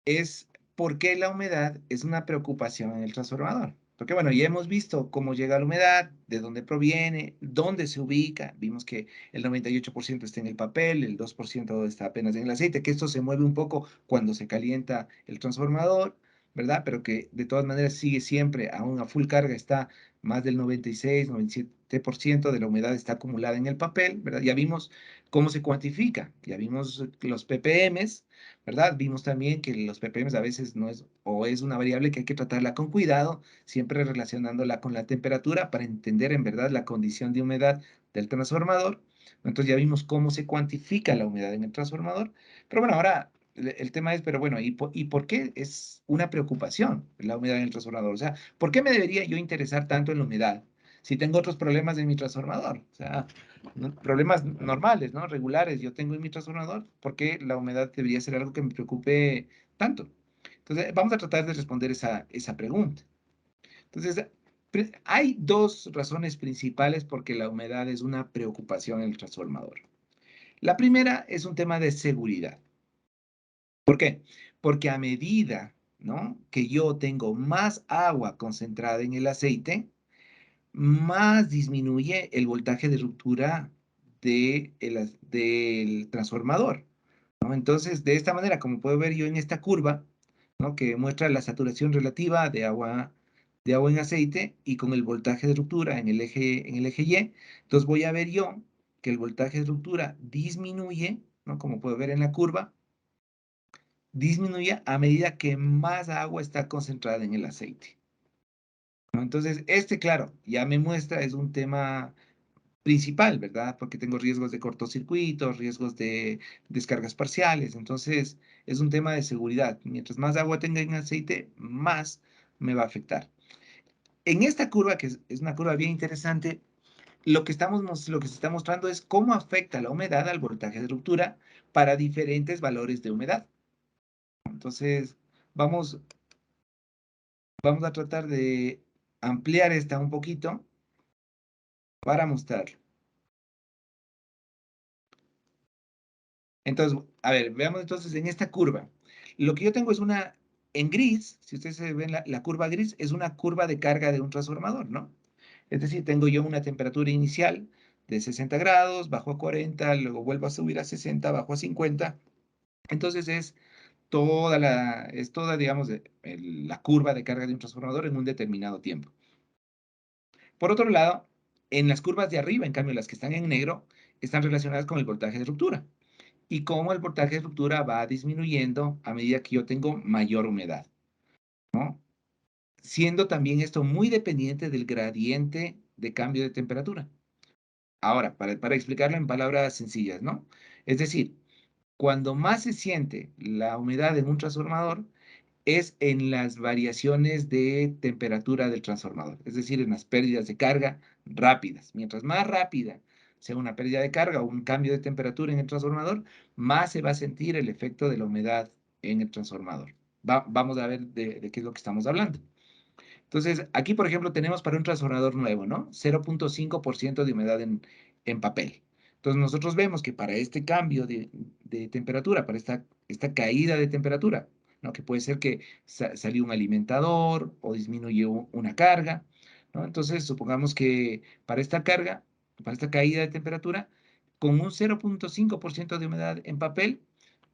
es por qué la humedad es una preocupación en el transformador. Porque bueno, ya hemos visto cómo llega la humedad, de dónde proviene, dónde se ubica. Vimos que el 98% está en el papel, el 2% está apenas en el aceite, que esto se mueve un poco cuando se calienta el transformador, ¿verdad? Pero que de todas maneras sigue siempre, aún a full carga, está más del 96, 97% de la humedad está acumulada en el papel, ¿verdad? Ya vimos cómo se cuantifica, ya vimos los ppms, ¿verdad? Vimos también que los ppm a veces no es, o es una variable que hay que tratarla con cuidado, siempre relacionándola con la temperatura para entender en verdad la condición de humedad del transformador. Entonces ya vimos cómo se cuantifica la humedad en el transformador. Pero bueno, ahora el tema es, pero bueno, ¿y por qué es una preocupación la humedad en el transformador? O sea, ¿por qué me debería yo interesar tanto en la humedad si tengo otros problemas en mi transformador? O sea, problemas normales, ¿no? Regulares yo tengo en mi transformador, ¿por qué la humedad debería ser algo que me preocupe tanto? Entonces, vamos a tratar de responder esa pregunta. Entonces, hay dos razones principales por qué la humedad es una preocupación en el transformador. La primera es un tema de seguridad. ¿Por qué? Porque a medida, ¿no?, que yo tengo más agua concentrada en el aceite, más disminuye el voltaje de ruptura del transformador, ¿no? Entonces, de esta manera, como puedo ver yo en esta curva, ¿no?, que muestra la saturación relativa de agua en aceite y con el voltaje de ruptura en el eje Y, entonces voy a ver yo que el voltaje de ruptura disminuye, ¿no?, como puedo ver en la curva, disminuye a medida que más agua está concentrada en el aceite, ¿no? Entonces, claro, ya me muestra, es un tema principal, ¿verdad? Porque tengo riesgos de cortocircuito, riesgos de descargas parciales. Entonces, es un tema de seguridad. Mientras más agua tenga en aceite, más me va a afectar. En esta curva, que es una curva bien interesante, lo que se está mostrando es cómo afecta la humedad al voltaje de ruptura para diferentes valores de humedad. Entonces, vamos, vamos a tratar de ampliar esta un poquito para mostrarlo. Entonces, a ver, veamos entonces en esta curva. Lo que yo tengo es en gris, si ustedes se ven la curva gris, es una curva de carga de un transformador, ¿no? Es decir, tengo yo una temperatura inicial de 60 grados, bajo a 40, luego vuelvo a subir a 60, bajo a 50. Entonces es toda, digamos, la curva de carga de un transformador en un determinado tiempo. Por otro lado, en las curvas de arriba, en cambio, las que están en negro, están relacionadas con el voltaje de ruptura y cómo el voltaje de ruptura va disminuyendo a medida que yo tengo mayor humedad, ¿no? Siendo también esto muy dependiente del gradiente de cambio de temperatura. Ahora, para explicarlo en palabras sencillas, ¿no? Es decir, cuando más se siente la humedad en un transformador, es en las variaciones de temperatura del transformador, es decir, en las pérdidas de carga rápidas. Mientras más rápida sea una pérdida de carga o un cambio de temperatura en el transformador, más se va a sentir el efecto de la humedad en el transformador. Vamos a ver de qué es lo que estamos hablando. Entonces, aquí, por ejemplo, tenemos para un transformador nuevo, ¿no? 0.5% de humedad en papel. Entonces, nosotros vemos que para este cambio de temperatura, para esta caída de temperatura, ¿no?, que puede ser que salió un alimentador o disminuyó una carga, ¿no? Entonces, supongamos que para esta carga, para esta caída de temperatura, con un 0.5% de humedad en papel,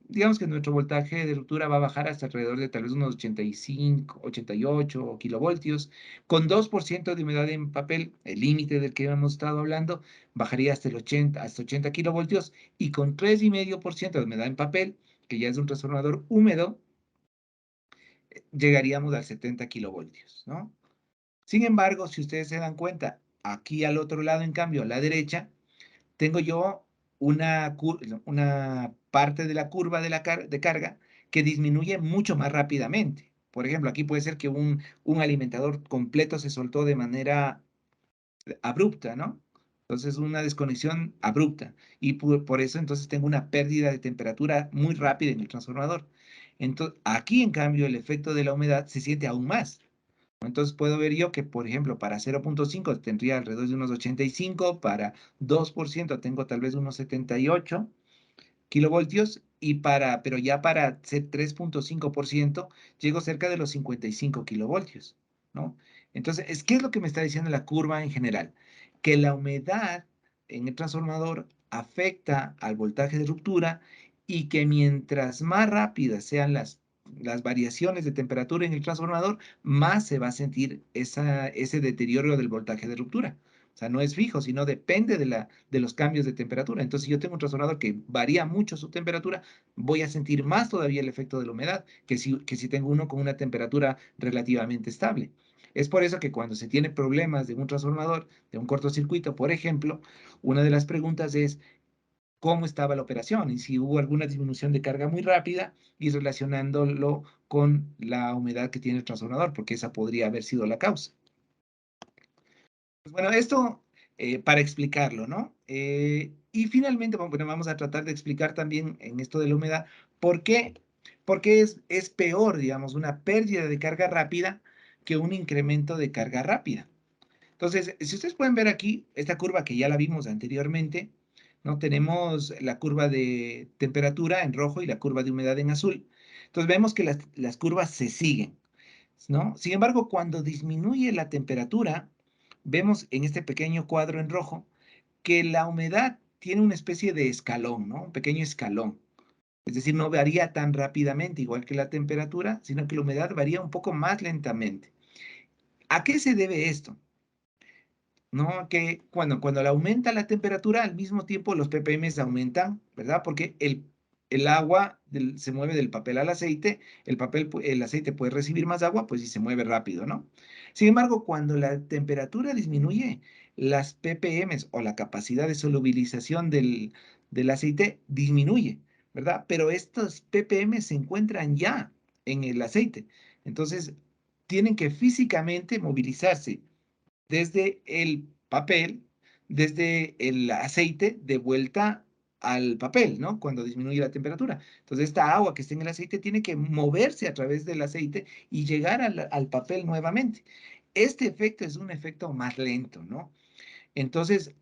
digamos que nuestro voltaje de ruptura va a bajar hasta alrededor de tal vez unos 85, 88 kilovoltios. Con 2% de humedad en papel, el límite del que hemos estado hablando, bajaría hasta 80 kilovoltios. Y con 3,5% de humedad en papel, que ya es un transformador húmedo, llegaríamos a 70 kilovoltios, ¿no? Sin embargo, si ustedes se dan cuenta, aquí al otro lado, en cambio, a la derecha, tengo yo una parte de la curva de carga que disminuye mucho más rápidamente. Por ejemplo, aquí puede ser que un alimentador completo se soltó de manera abrupta, ¿no? Entonces, una desconexión abrupta. Y por eso, entonces, tengo una pérdida de temperatura muy rápida en el transformador. Entonces, aquí, en cambio, el efecto de la humedad se siente aún más. Entonces, puedo ver yo que, por ejemplo, para 0.5 tendría alrededor de unos 85, para 2% tengo tal vez unos 78 kilovoltios, pero ya para ser 3.5% llego cerca de los 55 kilovoltios, ¿no? Entonces, ¿qué es lo que me está diciendo la curva en general? Que la humedad en el transformador afecta al voltaje de ruptura y que mientras más rápidas sean las variaciones de temperatura en el transformador, más se va a sentir ese deterioro del voltaje de ruptura. O sea, no es fijo, sino depende de los cambios de temperatura. Entonces, si yo tengo un transformador que varía mucho su temperatura, voy a sentir más todavía el efecto de la humedad que si tengo uno con una temperatura relativamente estable. Es por eso que cuando se tiene problemas de un transformador, de un cortocircuito, por ejemplo, una de las preguntas es cómo estaba la operación y si hubo alguna disminución de carga muy rápida y relacionándolo con la humedad que tiene el transformador, porque esa podría haber sido la causa. Pues bueno, esto para explicarlo, ¿no? Y finalmente, bueno, vamos a tratar de explicar también en esto de la humedad por qué, es peor, digamos, una pérdida de carga rápida que un incremento de carga rápida. Entonces, si ustedes pueden ver aquí, esta curva que ya la vimos anteriormente, ¿no? Tenemos la curva de temperatura en rojo y la curva de humedad en azul. Entonces, vemos que las curvas se siguen, ¿no? Sin embargo, cuando disminuye la temperatura, vemos en este pequeño cuadro en rojo que la humedad tiene una especie de escalón, ¿no? Un pequeño escalón. Es decir, no varía tan rápidamente, igual que la temperatura, sino que la humedad varía un poco más lentamente. ¿A qué se debe esto? ¿No? Que cuando le aumenta la temperatura, al mismo tiempo los ppm aumentan, ¿verdad? Porque el agua se mueve del papel al aceite, el aceite puede recibir más agua, pues y se mueve rápido, ¿no? Sin embargo, cuando la temperatura disminuye, las ppm o la capacidad de solubilización del aceite disminuye, ¿verdad? Pero estos ppm se encuentran ya en el aceite. Entonces, tienen que físicamente movilizarse desde el papel, desde el aceite de vuelta al papel, ¿no? Cuando disminuye la temperatura. Entonces, esta agua que está en el aceite tiene que moverse a través del aceite y llegar al papel nuevamente. Este efecto es un efecto más lento, ¿no? Entonces,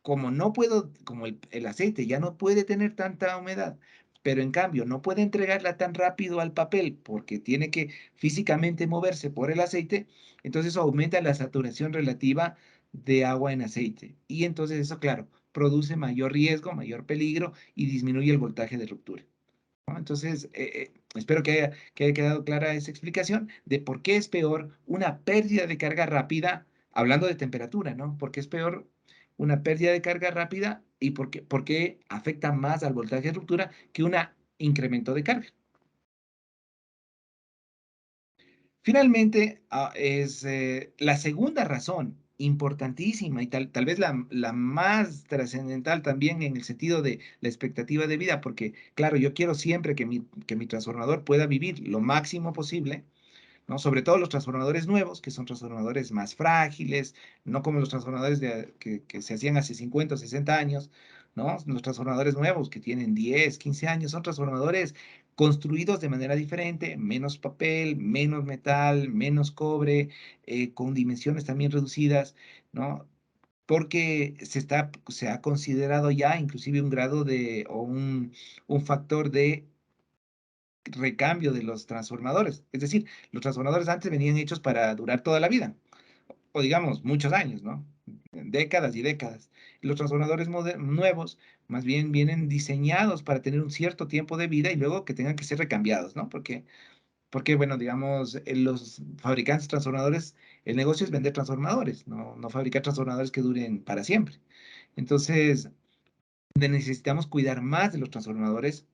como el aceite ya no puede tener tanta humedad, pero en cambio no puede entregarla tan rápido al papel porque tiene que físicamente moverse por el aceite, entonces eso aumenta la saturación relativa de agua en aceite. Y entonces eso, claro, produce mayor riesgo, mayor peligro y disminuye el voltaje de ruptura, ¿no? Entonces, espero que haya quedado clara esa explicación de por qué es peor una pérdida de carga rápida, hablando de temperatura, ¿no? ¿Por qué es peor una pérdida de carga rápida y por qué afecta más al voltaje de ruptura que un incremento de carga? Finalmente, es la segunda razón importantísima y tal vez la más trascendental también en el sentido de la expectativa de vida, porque claro, yo quiero siempre que mi transformador pueda vivir lo máximo posible, ¿no? Sobre todo los transformadores nuevos, que son transformadores más frágiles, no como los transformadores que se hacían hace 50 o 60 años, ¿no? Los transformadores nuevos que tienen 10, 15 años son transformadores construidos de manera diferente, menos papel, menos metal, menos cobre, con dimensiones también reducidas, ¿no? Porque se ha considerado ya inclusive un grado o un factor de recambio de los transformadores. Es decir, los transformadores antes venían hechos para durar toda la vida, o digamos, muchos años, ¿no? Décadas y décadas. Los transformadores nuevos más bien vienen diseñados para tener un cierto tiempo de vida y luego que tengan que ser recambiados, ¿no? Porque bueno, digamos, los fabricantes de transformadores, el negocio es vender transformadores, no fabricar transformadores que duren para siempre. Entonces, necesitamos cuidar más de los transformadores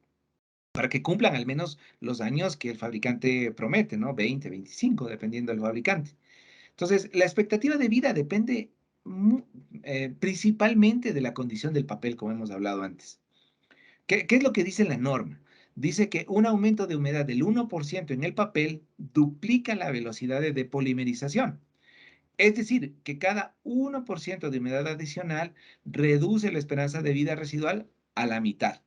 para que cumplan al menos los años que el fabricante promete, ¿no? 20, 25, dependiendo del fabricante. Entonces, la expectativa de vida depende principalmente de la condición del papel, como hemos hablado antes. ¿Qué es lo que dice la norma? Dice que un aumento de humedad del 1% en el papel duplica la velocidad de depolimerización. Es decir, que cada 1% de humedad adicional reduce la esperanza de vida residual a la mitad,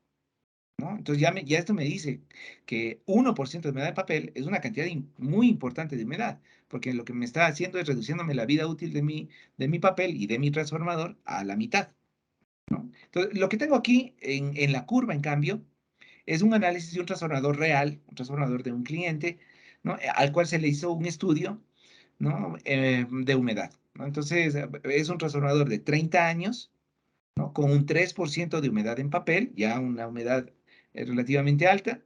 ¿no? Entonces ya esto me dice que 1% de humedad en papel es una cantidad muy importante de humedad, porque lo que me está haciendo es reduciéndome la vida útil de mi papel y de mi transformador a la mitad, ¿no? Entonces, lo que tengo aquí en la curva, en cambio, es un análisis de un transformador real, un transformador de un cliente, ¿no? Al cual se le hizo un estudio, ¿no? De humedad, ¿no? Entonces, es un transformador de 30 años, ¿no? Con un 3% de humedad en papel, ya una humedad relativamente alta,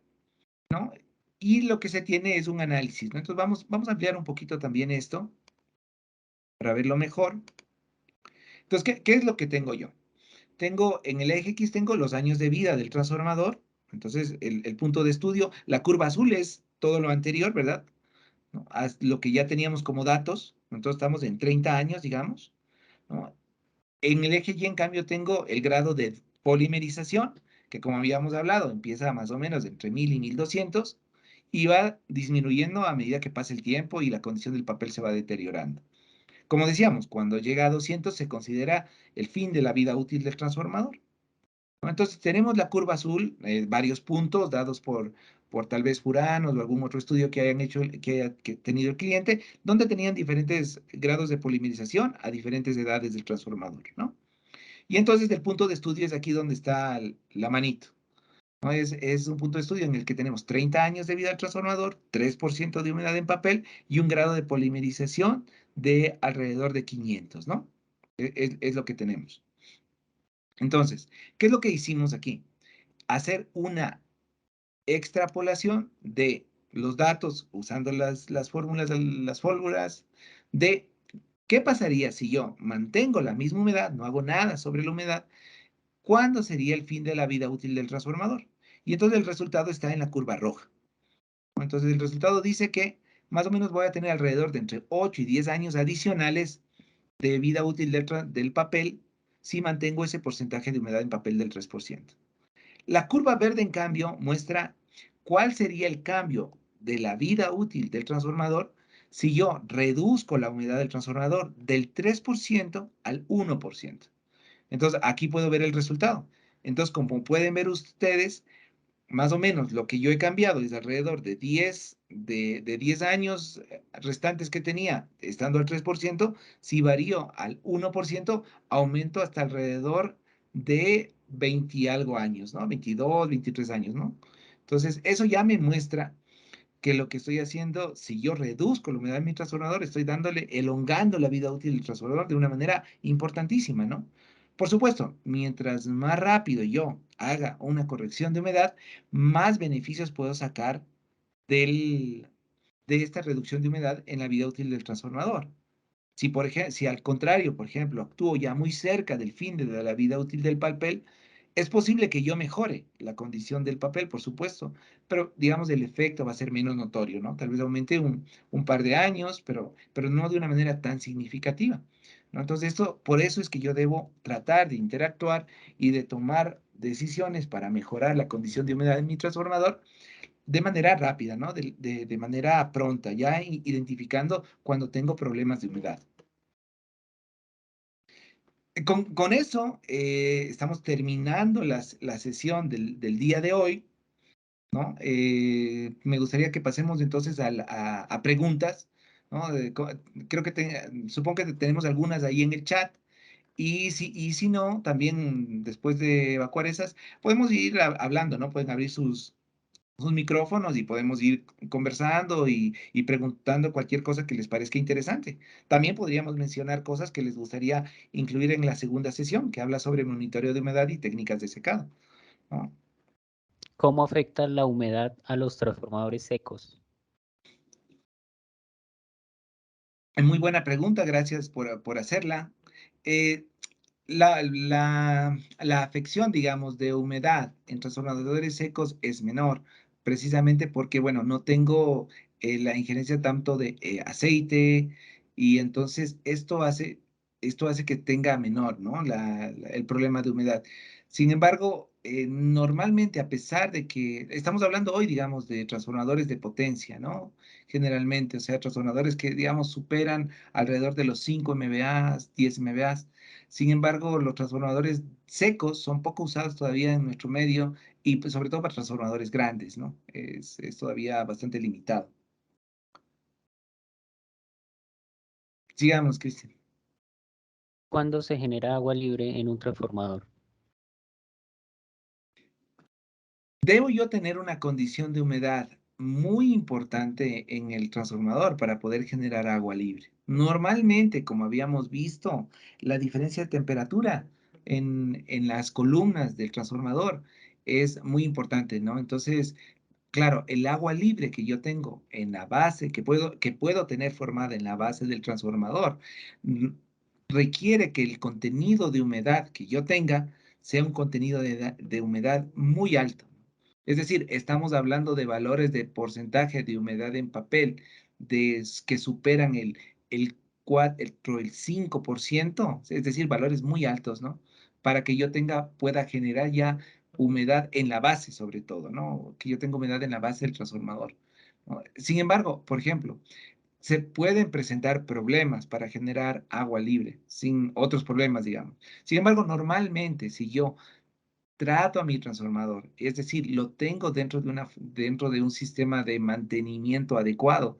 ¿no? Y lo que se tiene es un análisis, ¿no? Entonces, vamos a ampliar un poquito también esto para verlo mejor. Entonces, ¿qué es lo que tengo yo? Tengo en el eje X, tengo los años de vida del transformador. Entonces, el punto de estudio, la curva azul es todo lo anterior, ¿verdad? ¿No? Lo que ya teníamos como datos. Entonces, estamos en 30 años, digamos, ¿no? En el eje Y, en cambio, tengo el grado de polimerización, que como habíamos hablado, empieza más o menos entre 1000 y 1200 y va disminuyendo a medida que pasa el tiempo y la condición del papel se va deteriorando. Como decíamos, cuando llega a 200 se considera el fin de la vida útil del transformador, ¿no? Entonces tenemos la curva azul, varios puntos dados por tal vez Furanos o algún otro estudio que hayan hecho, que haya tenido el cliente, donde tenían diferentes grados de polimerización a diferentes edades del transformador, ¿no? Y entonces el punto de estudio es aquí donde está la manito, ¿no? Es un punto de estudio en el que tenemos 30 años de vida del transformador, 3% de humedad en papel y un grado de polimerización de alrededor de 500, ¿no? Es lo que tenemos. Entonces, ¿qué es lo que hicimos aquí? Hacer una extrapolación de los datos usando las fórmulas de qué pasaría si yo mantengo la misma humedad, no hago nada sobre la humedad, cuándo sería el fin de la vida útil del transformador. Y entonces el resultado está en la curva roja. Entonces el resultado dice que más o menos voy a tener alrededor de entre 8 y 10 años adicionales de vida útil del papel si mantengo ese porcentaje de humedad en papel del 3%. La curva verde, en cambio, muestra cuál sería el cambio de la vida útil del transformador si yo reduzco la humedad del transformador del 3% al 1%. Entonces, aquí puedo ver el resultado. Entonces, como pueden ver ustedes, más o menos lo que yo he cambiado es alrededor de 10 años restantes que tenía estando al 3%. Si varío al 1%, aumento hasta alrededor de 20 y algo años, ¿no? 22, 23 años, ¿no? Entonces, eso ya me muestra que lo que estoy haciendo, si yo reduzco la humedad de mi transformador, estoy dándole, elongando la vida útil del transformador de una manera importantísima, ¿no? Por supuesto, mientras más rápido yo haga una corrección de humedad, más beneficios puedo sacar del, de esta reducción de humedad en la vida útil del transformador. Si, si al contrario, por ejemplo, actúo ya muy cerca del fin de la vida útil del papel, es posible que yo mejore la condición del papel, por supuesto, pero digamos el efecto va a ser menos notorio, ¿no? Tal vez aumente un par de años, pero no de una manera tan significativa, ¿no? Entonces, por eso es que yo debo tratar de interactuar y de tomar decisiones para mejorar la condición de humedad en mi transformador de manera rápida, ¿no? De manera pronta, ya identificando cuando tengo problemas de humedad. Con eso estamos terminando la sesión del día de hoy, ¿no? Me gustaría que pasemos entonces a preguntas, ¿no? Creo que supongo que tenemos algunas ahí en el chat. Y si no, también después de evacuar esas, podemos ir hablando, ¿no? Pueden abrir sus micrófonos y podemos ir conversando y preguntando cualquier cosa que les parezca interesante. También podríamos mencionar cosas que les gustaría incluir en la segunda sesión, que habla sobre monitoreo de humedad y técnicas de secado, ¿no? ¿Cómo afecta la humedad a los transformadores secos? Muy buena pregunta, gracias por hacerla. Eh, la afección, digamos, de humedad en transformadores secos es menor, precisamente porque, bueno, no tengo la injerencia tanto de aceite y entonces esto hace que tenga menor, ¿no? El problema de humedad. Sin embargo, normalmente, a pesar de que estamos hablando hoy, digamos, de transformadores de potencia, ¿no? Generalmente, o sea, transformadores que, digamos, superan alrededor de los 5 MVA, 10 MVA. Sin embargo, los transformadores secos son poco usados todavía en nuestro medio y pues, sobre todo para transformadores grandes, ¿no? Es todavía bastante limitado. Sigamos, Cristian. ¿Cuándo se genera agua libre en un transformador? Debo yo tener una condición de humedad muy importante en el transformador para poder generar agua libre. Normalmente, como habíamos visto, la diferencia de temperatura en las columnas del transformador es muy importante, ¿no? Entonces, claro, el agua libre que yo tengo en la base, que puedo tener formada en la base del transformador, mm, requiere que el contenido de humedad que yo tenga sea un contenido de humedad muy alto. Es decir, estamos hablando de valores de porcentaje de humedad en papel que superan el 4, el 5%, es decir, valores muy altos, ¿no? Para que yo pueda generar ya humedad en la base, sobre todo, ¿no? Que yo tenga humedad en la base del transformador, ¿no? Sin embargo, por ejemplo, se pueden presentar problemas para generar agua libre, sin otros problemas, digamos. Sin embargo, normalmente, si yo trato a mi transformador, es decir, lo tengo dentro de un sistema de mantenimiento adecuado,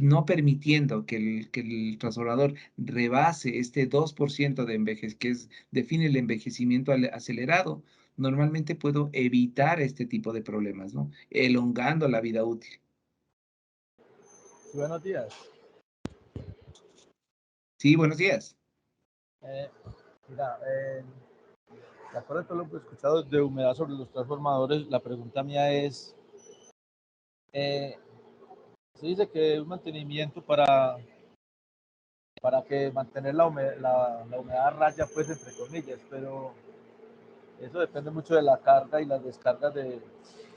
no permitiendo que el transformador rebase este 2% de define el envejecimiento acelerado. Normalmente puedo evitar este tipo de problemas, ¿no? Elongando la vida útil. Sí, buenos días. Sí, buenos días. Eh, Mira, de acuerdo a todo lo que he escuchado de humedad sobre los transformadores, la pregunta mía es, eh, se dice que un mantenimiento para que mantener la humedad a raya, pues entre comillas, pero eso depende mucho de la carga y las descargas de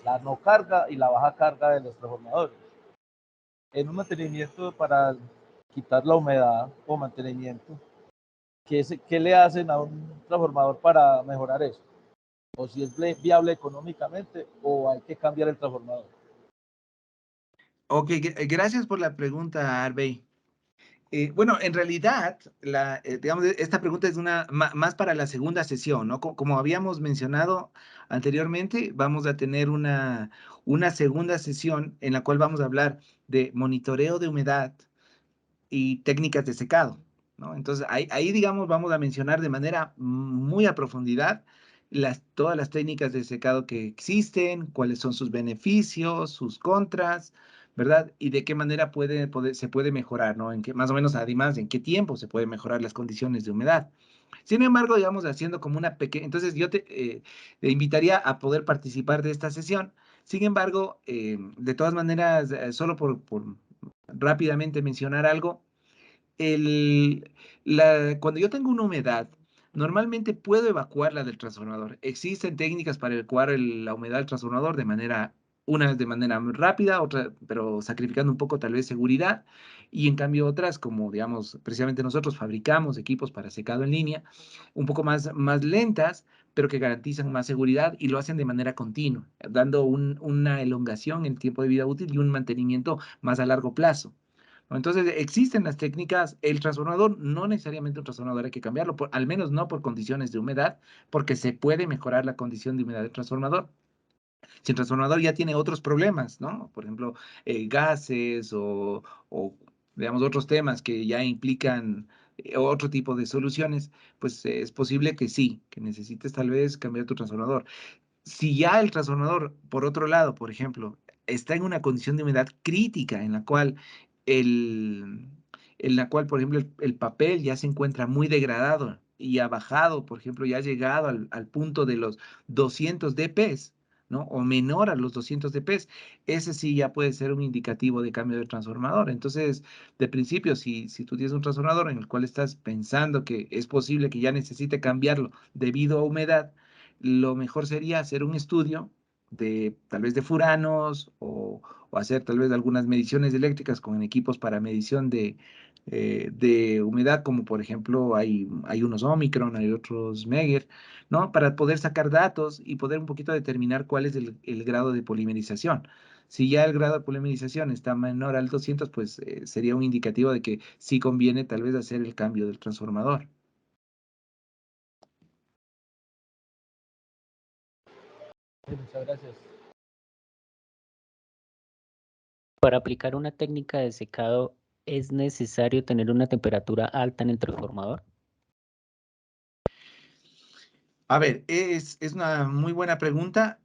la no carga y la baja carga de los transformadores. En un mantenimiento para quitar la humedad o mantenimiento, ¿qué le hacen a un transformador para mejorar eso? O si es viable económicamente o hay que cambiar el transformador. Ok, gracias por la pregunta, Arbey. Bueno, en realidad, digamos, esta pregunta es más para la segunda sesión, ¿no? Como habíamos mencionado anteriormente, vamos a tener una segunda sesión en la cual vamos a hablar de monitoreo de humedad y técnicas de secado, ¿no? Entonces, ahí, digamos, vamos a mencionar de manera muy a profundidad todas las técnicas de secado que existen, cuáles son sus beneficios, sus contras, ¿verdad? Y de qué manera se puede mejorar, ¿no? Más o menos, además, en qué tiempo se puede mejorar las condiciones de humedad. Sin embargo, digamos, haciendo como una pequeña, entonces yo te invitaría a poder participar de esta sesión. Sin embargo, de todas maneras, solo por rápidamente mencionar algo, cuando yo tengo una humedad, normalmente puedo evacuarla del transformador. Existen técnicas para evacuar la humedad del transformador unas de manera muy rápida, otra, pero sacrificando un poco tal vez seguridad, y en cambio otras, como digamos, precisamente nosotros fabricamos equipos para secado en línea, un poco más lentas, pero que garantizan más seguridad y lo hacen de manera continua, dando una elongación en el tiempo de vida útil y un mantenimiento más a largo plazo, ¿no? Entonces, existen las técnicas, el transformador, no necesariamente un transformador hay que cambiarlo, al menos no por condiciones de humedad, porque se puede mejorar la condición de humedad del transformador. Si el transformador ya tiene otros problemas, ¿no? Por ejemplo, gases o, digamos, otros temas que ya implican otro tipo de soluciones, pues es posible que sí, que necesites tal vez cambiar tu transformador. Si ya el transformador, por otro lado, por ejemplo, está en una condición de humedad crítica el, por ejemplo, el papel ya se encuentra muy degradado y ha bajado, por ejemplo, ya ha llegado al punto de los 200 dP, ¿no? O menor a los 200 dP, ese sí ya puede ser un indicativo de cambio de transformador. Entonces, de principio, si tú tienes un transformador en el cual estás pensando que es posible que ya necesite cambiarlo debido a humedad, lo mejor sería hacer un estudio tal vez de furanos o hacer tal vez algunas mediciones eléctricas con equipos para medición de humedad, como por ejemplo hay unos Omicron, hay otros Meyer, ¿no? Para poder sacar datos y poder un poquito determinar cuál es el grado de polimerización. Si ya el grado de polimerización está menor al 200, pues sería un indicativo de que sí conviene tal vez hacer el cambio del transformador. Muchas gracias. Para aplicar una técnica de secado, ¿es necesario tener una temperatura alta en el transformador? A ver, es una muy buena pregunta.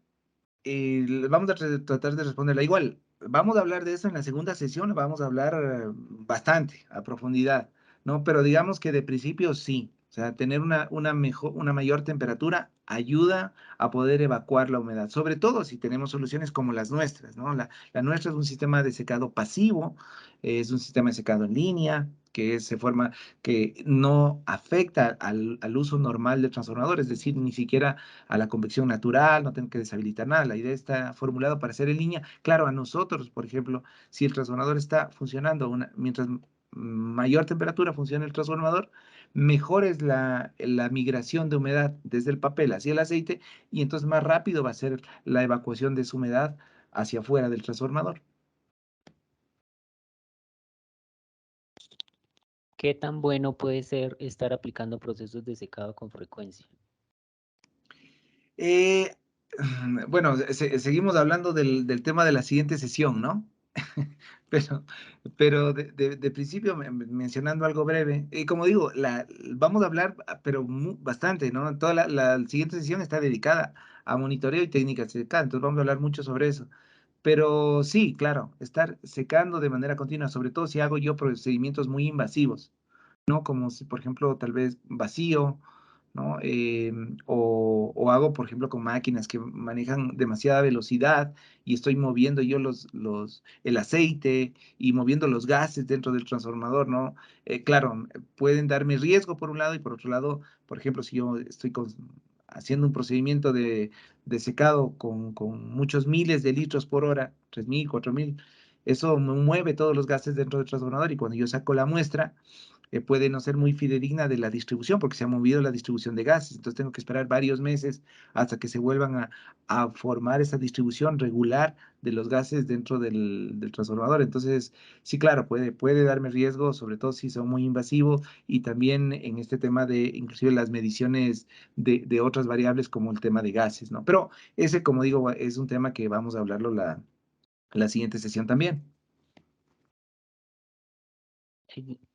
Vamos a tratar de responderla. Igual, vamos a hablar de eso en la segunda sesión, vamos a hablar bastante a profundidad, ¿no? Pero digamos que de principio sí, o sea, tener una mayor temperatura ayuda a poder evacuar la humedad, sobre todo si tenemos soluciones como las nuestras, ¿no? La nuestra es un sistema de secado pasivo, es un sistema de secado en línea, se forma, que no afecta al uso normal del transformador, es decir, ni siquiera a la convección natural, no tengo que deshabilitar nada. La idea está formulada para hacer en línea. Claro, a nosotros, por ejemplo, si el transformador está funcionando, mientras mayor temperatura funciona el transformador, mejor es la migración de humedad desde el papel hacia el aceite y entonces más rápido va a ser la evacuación de esa humedad hacia afuera del transformador. ¿Qué tan bueno puede ser estar aplicando procesos de secado con frecuencia? Eh, bueno, seguimos hablando del tema de la siguiente sesión, ¿no? Pero, pero de principio, mencionando algo breve, y como digo, vamos a hablar, pero bastante, ¿no? Toda la siguiente sesión está dedicada a monitoreo y técnicas de secado, entonces vamos a hablar mucho sobre eso. Pero sí, claro, estar secando de manera continua, sobre todo si hago yo procedimientos muy invasivos, ¿no? Como si, por ejemplo, tal vez vacío, ¿no? O hago, por ejemplo, con máquinas que manejan demasiada velocidad y estoy moviendo yo el aceite y moviendo los gases dentro del transformador, ¿no? Claro, pueden darme riesgo por un lado y por otro lado, por ejemplo, si yo estoy haciendo un procedimiento de secado con muchos miles de litros por hora, 3.000, 4.000, eso me mueve todos los gases dentro del transformador y cuando yo saco la muestra, puede no ser muy fidedigna de la distribución porque se ha movido la distribución de gases. Entonces tengo que esperar varios meses hasta que se vuelvan a formar esa distribución regular de los gases dentro del transformador. Entonces, sí, claro, puede darme riesgo, sobre todo si son muy invasivos y también en este tema de inclusive las mediciones de otras variables como el tema de gases, ¿no? Pero ese, como digo, es un tema que vamos a hablarlo la siguiente sesión también.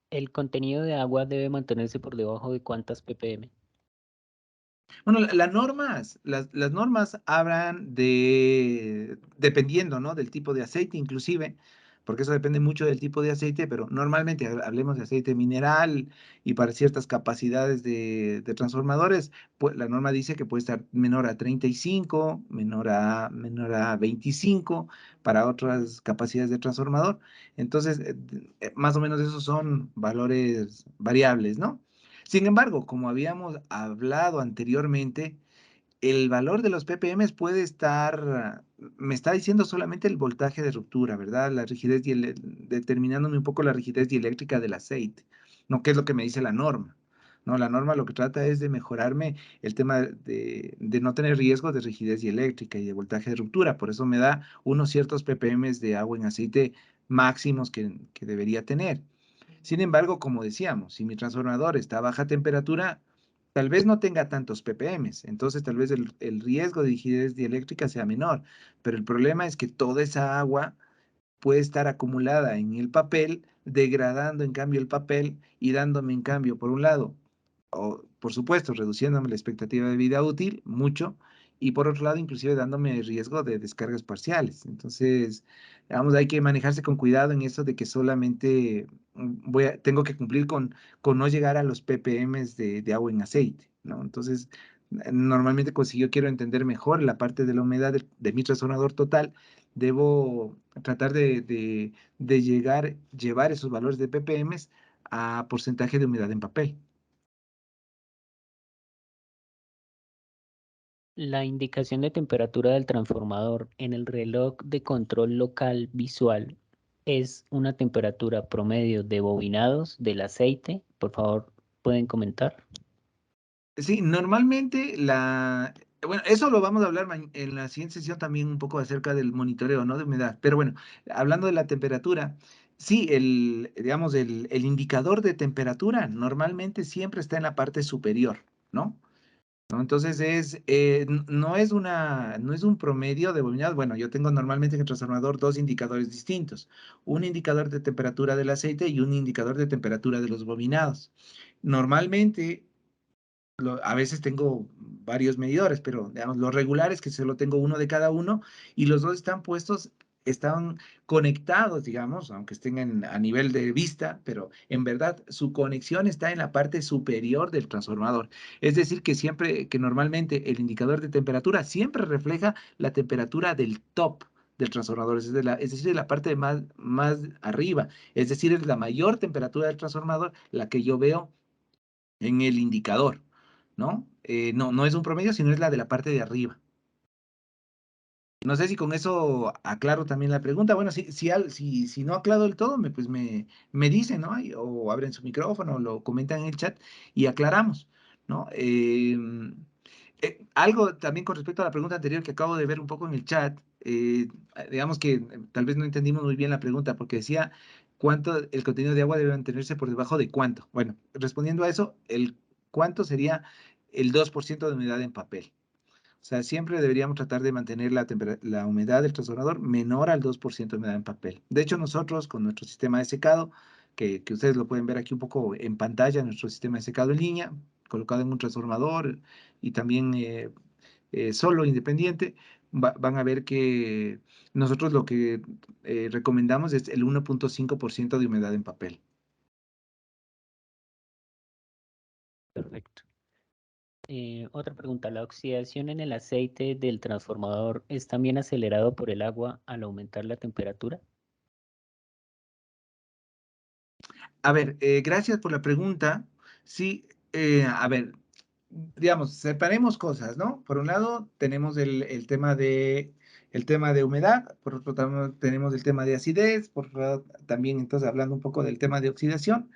¿El contenido de agua debe mantenerse por debajo de cuántas ppm? Bueno, las normas hablan dependiendo, ¿no? Del tipo de aceite, inclusive, porque eso depende mucho del tipo de aceite, pero normalmente hablemos de aceite mineral y para ciertas capacidades de transformadores, pues la norma dice que puede estar menor a 35, menor a 25 para otras capacidades de transformador. Entonces, más o menos esos son valores variables, ¿no? Sin embargo, como habíamos hablado anteriormente, el valor de los ppm puede estar, me está diciendo solamente el voltaje de ruptura, ¿verdad? La rigidez determinándome un poco la rigidez dieléctrica del aceite, ¿no? ¿Qué es lo que me dice la norma? No, la norma lo que trata es de mejorarme el tema de no tener riesgo de rigidez dieléctrica y de voltaje de ruptura. Por eso me da unos ciertos ppm de agua en aceite máximos que debería tener. Sin embargo, como decíamos, si mi transformador está a baja temperatura, tal vez no tenga tantos ppm, entonces tal vez el riesgo de rigidez dieléctrica sea menor, pero el problema es que toda esa agua puede estar acumulada en el papel, degradando en cambio el papel y dándome en cambio, por un lado, o por supuesto, reduciéndome la expectativa de vida útil mucho, y por otro lado, inclusive dándome riesgo de descargas parciales. Entonces, vamos, hay que manejarse con cuidado en eso de que solamente tengo que cumplir con no llegar a los ppm de agua en aceite, ¿no? Entonces, normalmente, pues, si yo quiero entender mejor la parte de la humedad de mi transformador total, debo tratar de llevar esos valores de ppm a porcentaje de humedad en papel. La indicación de temperatura del transformador en el reloj de control local visual es una temperatura promedio de bobinados del aceite? Por favor, ¿pueden comentar? Sí, normalmente bueno, eso lo vamos a hablar en la siguiente sesión también un poco acerca del monitoreo, ¿no? De humedad. Pero bueno, hablando de la temperatura, sí, digamos, el indicador de temperatura normalmente siempre está en la parte superior, ¿no? ¿No? Entonces no es un promedio de bobinados. Bueno, yo tengo normalmente en el transformador dos indicadores distintos, un indicador de temperatura del aceite y un indicador de temperatura de los bobinados. Normalmente a veces tengo varios medidores, pero digamos, lo regular es que solo tengo uno de cada uno y los dos están puestos, están conectados, digamos, aunque estén a nivel de vista, pero en verdad su conexión está en la parte superior del transformador. Es decir, que siempre, que normalmente el indicador de temperatura siempre refleja la temperatura del top del transformador, es decir, de la parte más arriba, es decir, es la mayor temperatura del transformador la que yo veo en el indicador, ¿no? No es un promedio, sino es la de la parte de arriba. No sé si con eso aclaro también la pregunta. Bueno, si no aclaro del todo, pues me dicen, ¿no? O abren su micrófono, o lo comentan en el chat y aclaramos, ¿no? Algo también con respecto a la pregunta anterior que acabo de ver un poco en el chat, digamos que tal vez no entendimos muy bien la pregunta porque decía cuánto el contenido de agua debe mantenerse por debajo de cuánto. Bueno, respondiendo a eso, el cuánto sería el 2% de humedad en papel. O sea, siempre deberíamos tratar de mantener la humedad del transformador menor al 2% de humedad en papel. De hecho, nosotros con nuestro sistema de secado, que ustedes lo pueden ver aquí un poco en pantalla, nuestro sistema de secado en línea, colocado en un transformador y también solo independiente, van a ver que nosotros lo que recomendamos es el 1.5% de humedad en papel. Perfecto. Otra pregunta, ¿la oxidación en el aceite del transformador es también acelerado por el agua al aumentar la temperatura? A ver, gracias por la pregunta. Sí, a ver, digamos, separemos cosas, ¿no? Por un lado, tenemos el tema de humedad, por otro lado, tenemos el tema de acidez, por otro lado, también, entonces, hablando un poco del tema de oxidación.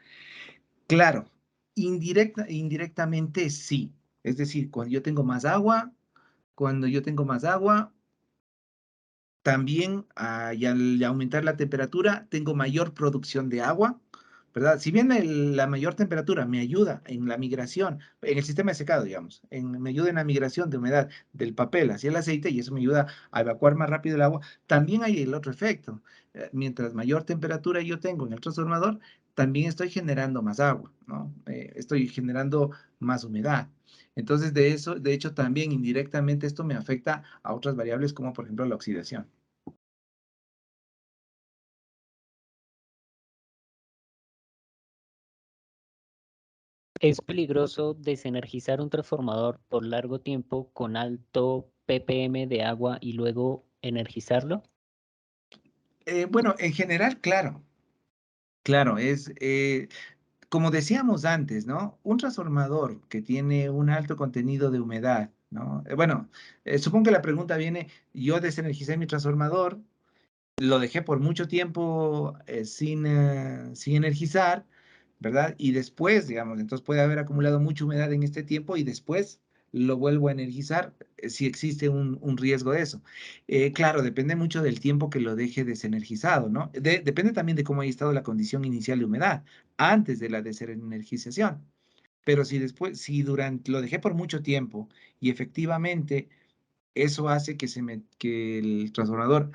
Claro, indirectamente sí. Es decir, cuando yo tengo más agua, también y al aumentar la temperatura tengo mayor producción de agua, ¿verdad? Si bien la mayor temperatura me ayuda en la migración, en el sistema de secado, digamos, me ayuda en la migración de humedad del papel hacia el aceite y eso me ayuda a evacuar más rápido el agua, también hay el otro efecto. Mientras mayor temperatura yo tengo en el transformador, también estoy generando más agua, ¿no? Estoy generando más humedad. Entonces, de hecho, también indirectamente esto me afecta a otras variables como, por ejemplo, la oxidación. ¿Es peligroso desenergizar un transformador por largo tiempo con alto ppm de agua y luego energizarlo? Bueno, en general, claro, claro, como decíamos antes, ¿no? Un transformador que tiene un alto contenido de humedad, ¿no? Bueno, supongo que la pregunta viene, yo desenergicé mi transformador, lo dejé por mucho tiempo sin energizar, ¿verdad? Y después, digamos, entonces puede haber acumulado mucha humedad en este tiempo y después lo vuelvo a energizar si existe un riesgo de eso. Claro, depende mucho del tiempo que lo deje desenergizado, ¿no? Depende también de cómo haya estado la condición inicial de humedad antes de la desenergización. Pero si durante lo dejé por mucho tiempo y efectivamente eso hace que el transformador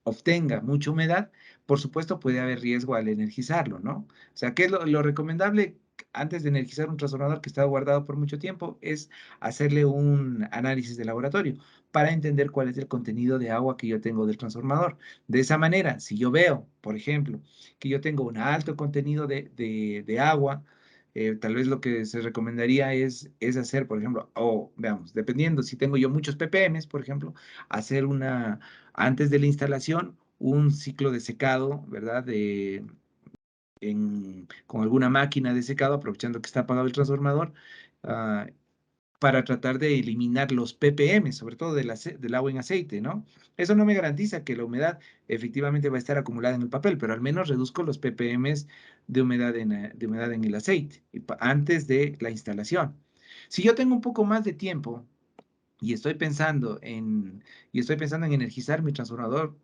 obtenga mucha humedad, por supuesto puede haber riesgo al energizarlo, ¿no? O sea, ¿qué es lo recomendable antes de energizar un transformador que está guardado por mucho tiempo? Es hacerle un análisis de laboratorio para entender cuál es el contenido de agua que yo tengo del transformador. De esa manera, si yo veo, por ejemplo, que yo tengo un alto contenido de agua, tal vez lo que se recomendaría es hacer, por ejemplo, o veamos, dependiendo si tengo yo muchos ppm, por ejemplo, hacer antes de la instalación, un ciclo de secado, ¿verdad? Con alguna máquina de secado, aprovechando que está apagado el transformador, ah, para tratar de eliminar los ppm, sobre todo del agua en aceite, ¿no? Eso no me garantiza que la humedad efectivamente va a estar acumulada en el papel, pero al menos reduzco los ppm de humedad en el aceite antes de la instalación. Si yo tengo un poco más de tiempo y estoy pensando en energizar mi transformador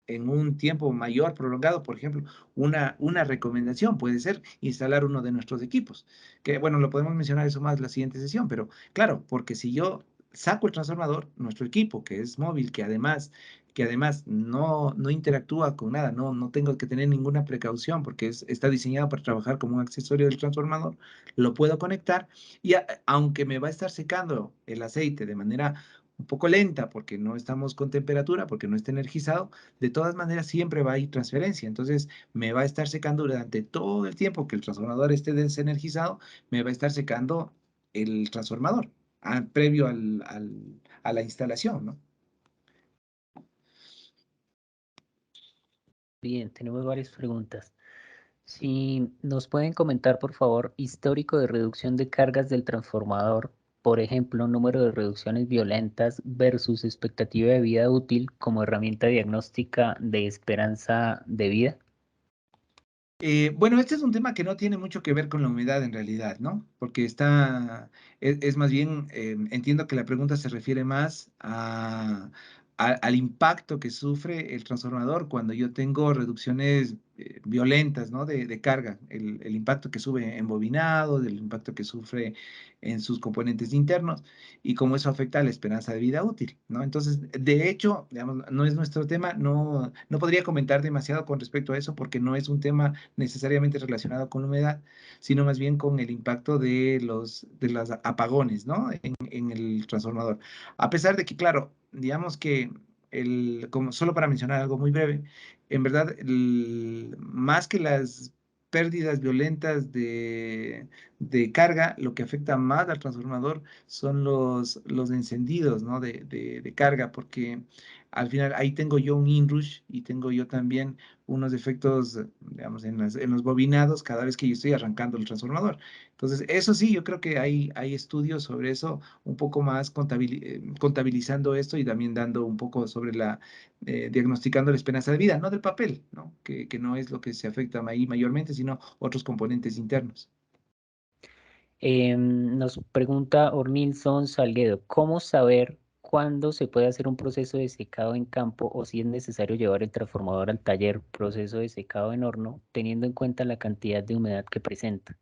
en un tiempo mayor, prolongado, por ejemplo, una recomendación puede ser instalar uno de nuestros equipos, que bueno, lo podemos mencionar eso más la siguiente sesión, pero claro, porque si yo saco el transformador, nuestro equipo, que es móvil, que además no interactúa con nada, no tengo que tener ninguna precaución porque está diseñado para trabajar como un accesorio del transformador, lo puedo conectar y aunque me va a estar secando el aceite de manera un poco lenta porque no estamos con temperatura, porque no está energizado, de todas maneras siempre va a ir transferencia. Entonces me va a estar secando durante todo el tiempo que el transformador esté desenergizado, me va a estar secando el transformador previo a la instalación, ¿no? Bien, tenemos varias preguntas. Si nos pueden comentar, por favor, histórico de reducción de cargas del transformador, por ejemplo, número de reducciones violentas versus expectativa de vida útil como herramienta diagnóstica de esperanza de vida. Bueno, este es un tema que no tiene mucho que ver con la humedad en realidad, ¿no? Porque es más bien, entiendo que la pregunta se refiere más al impacto que sufre el transformador cuando yo tengo reducciones violentas, ¿no? De carga, el impacto que sube en bobinado, del impacto que sufre en sus componentes internos y cómo eso afecta a la esperanza de vida útil, ¿no? Entonces, de hecho, digamos, no es nuestro tema, no podría comentar demasiado con respecto a eso porque no es un tema necesariamente relacionado con la humedad, sino más bien con el impacto de los apagones, ¿no? En el transformador. A pesar de que, claro, digamos que como solo para mencionar algo muy breve, en verdad, más que las pérdidas violentas de carga, lo que afecta más al transformador son los encendidos, ¿no? de carga, porque al final ahí tengo yo un inrush y tengo yo también unos efectos, digamos, en los bobinados cada vez que yo estoy arrancando el transformador. Entonces, eso sí, yo creo que hay estudios sobre eso, un poco más contabilizando esto y también dando un poco sobre diagnosticando la esperanza de vida, no del papel, ¿no? Que no es lo que se afecta ahí mayormente, sino otros componentes internos. Nos pregunta Ornilson Salguedo, ¿cómo saber cuándo se puede hacer un proceso de secado en campo o si es necesario llevar el transformador al taller, proceso de secado en horno, teniendo en cuenta la cantidad de humedad que presenta?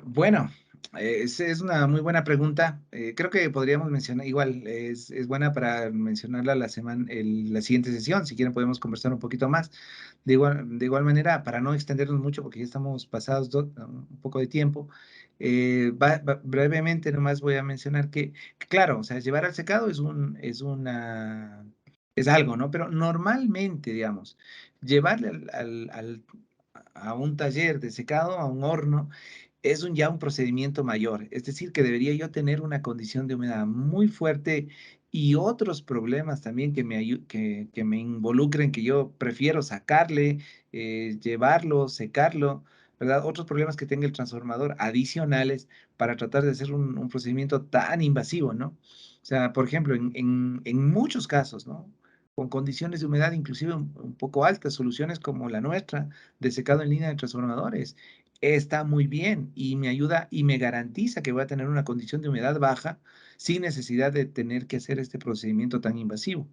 Bueno, es una muy buena pregunta. Creo que podríamos mencionar, igual, es buena para mencionarla la siguiente sesión. Si quieren, podemos conversar un poquito más. De igual manera, para no extendernos mucho, porque ya estamos pasados un poco de tiempo, brevemente nomás voy a mencionar que, claro, o sea, llevar al secado es algo, ¿no? Pero normalmente, digamos, llevarle a un taller de secado, a un horno, es ya un procedimiento mayor. Es decir, que debería yo tener una condición de humedad muy fuerte y otros problemas también que me involucren, que yo prefiero sacarle, llevarlo, secarlo, ¿verdad? Otros problemas que tenga el transformador adicionales para tratar de hacer un procedimiento tan invasivo, ¿no? O sea, por ejemplo, en muchos casos, ¿no? Con condiciones de humedad inclusive un poco altas, soluciones como la nuestra de secado en línea de transformadores, está muy bien y me ayuda y me garantiza que voy a tener una condición de humedad baja sin necesidad de tener que hacer este procedimiento tan invasivo.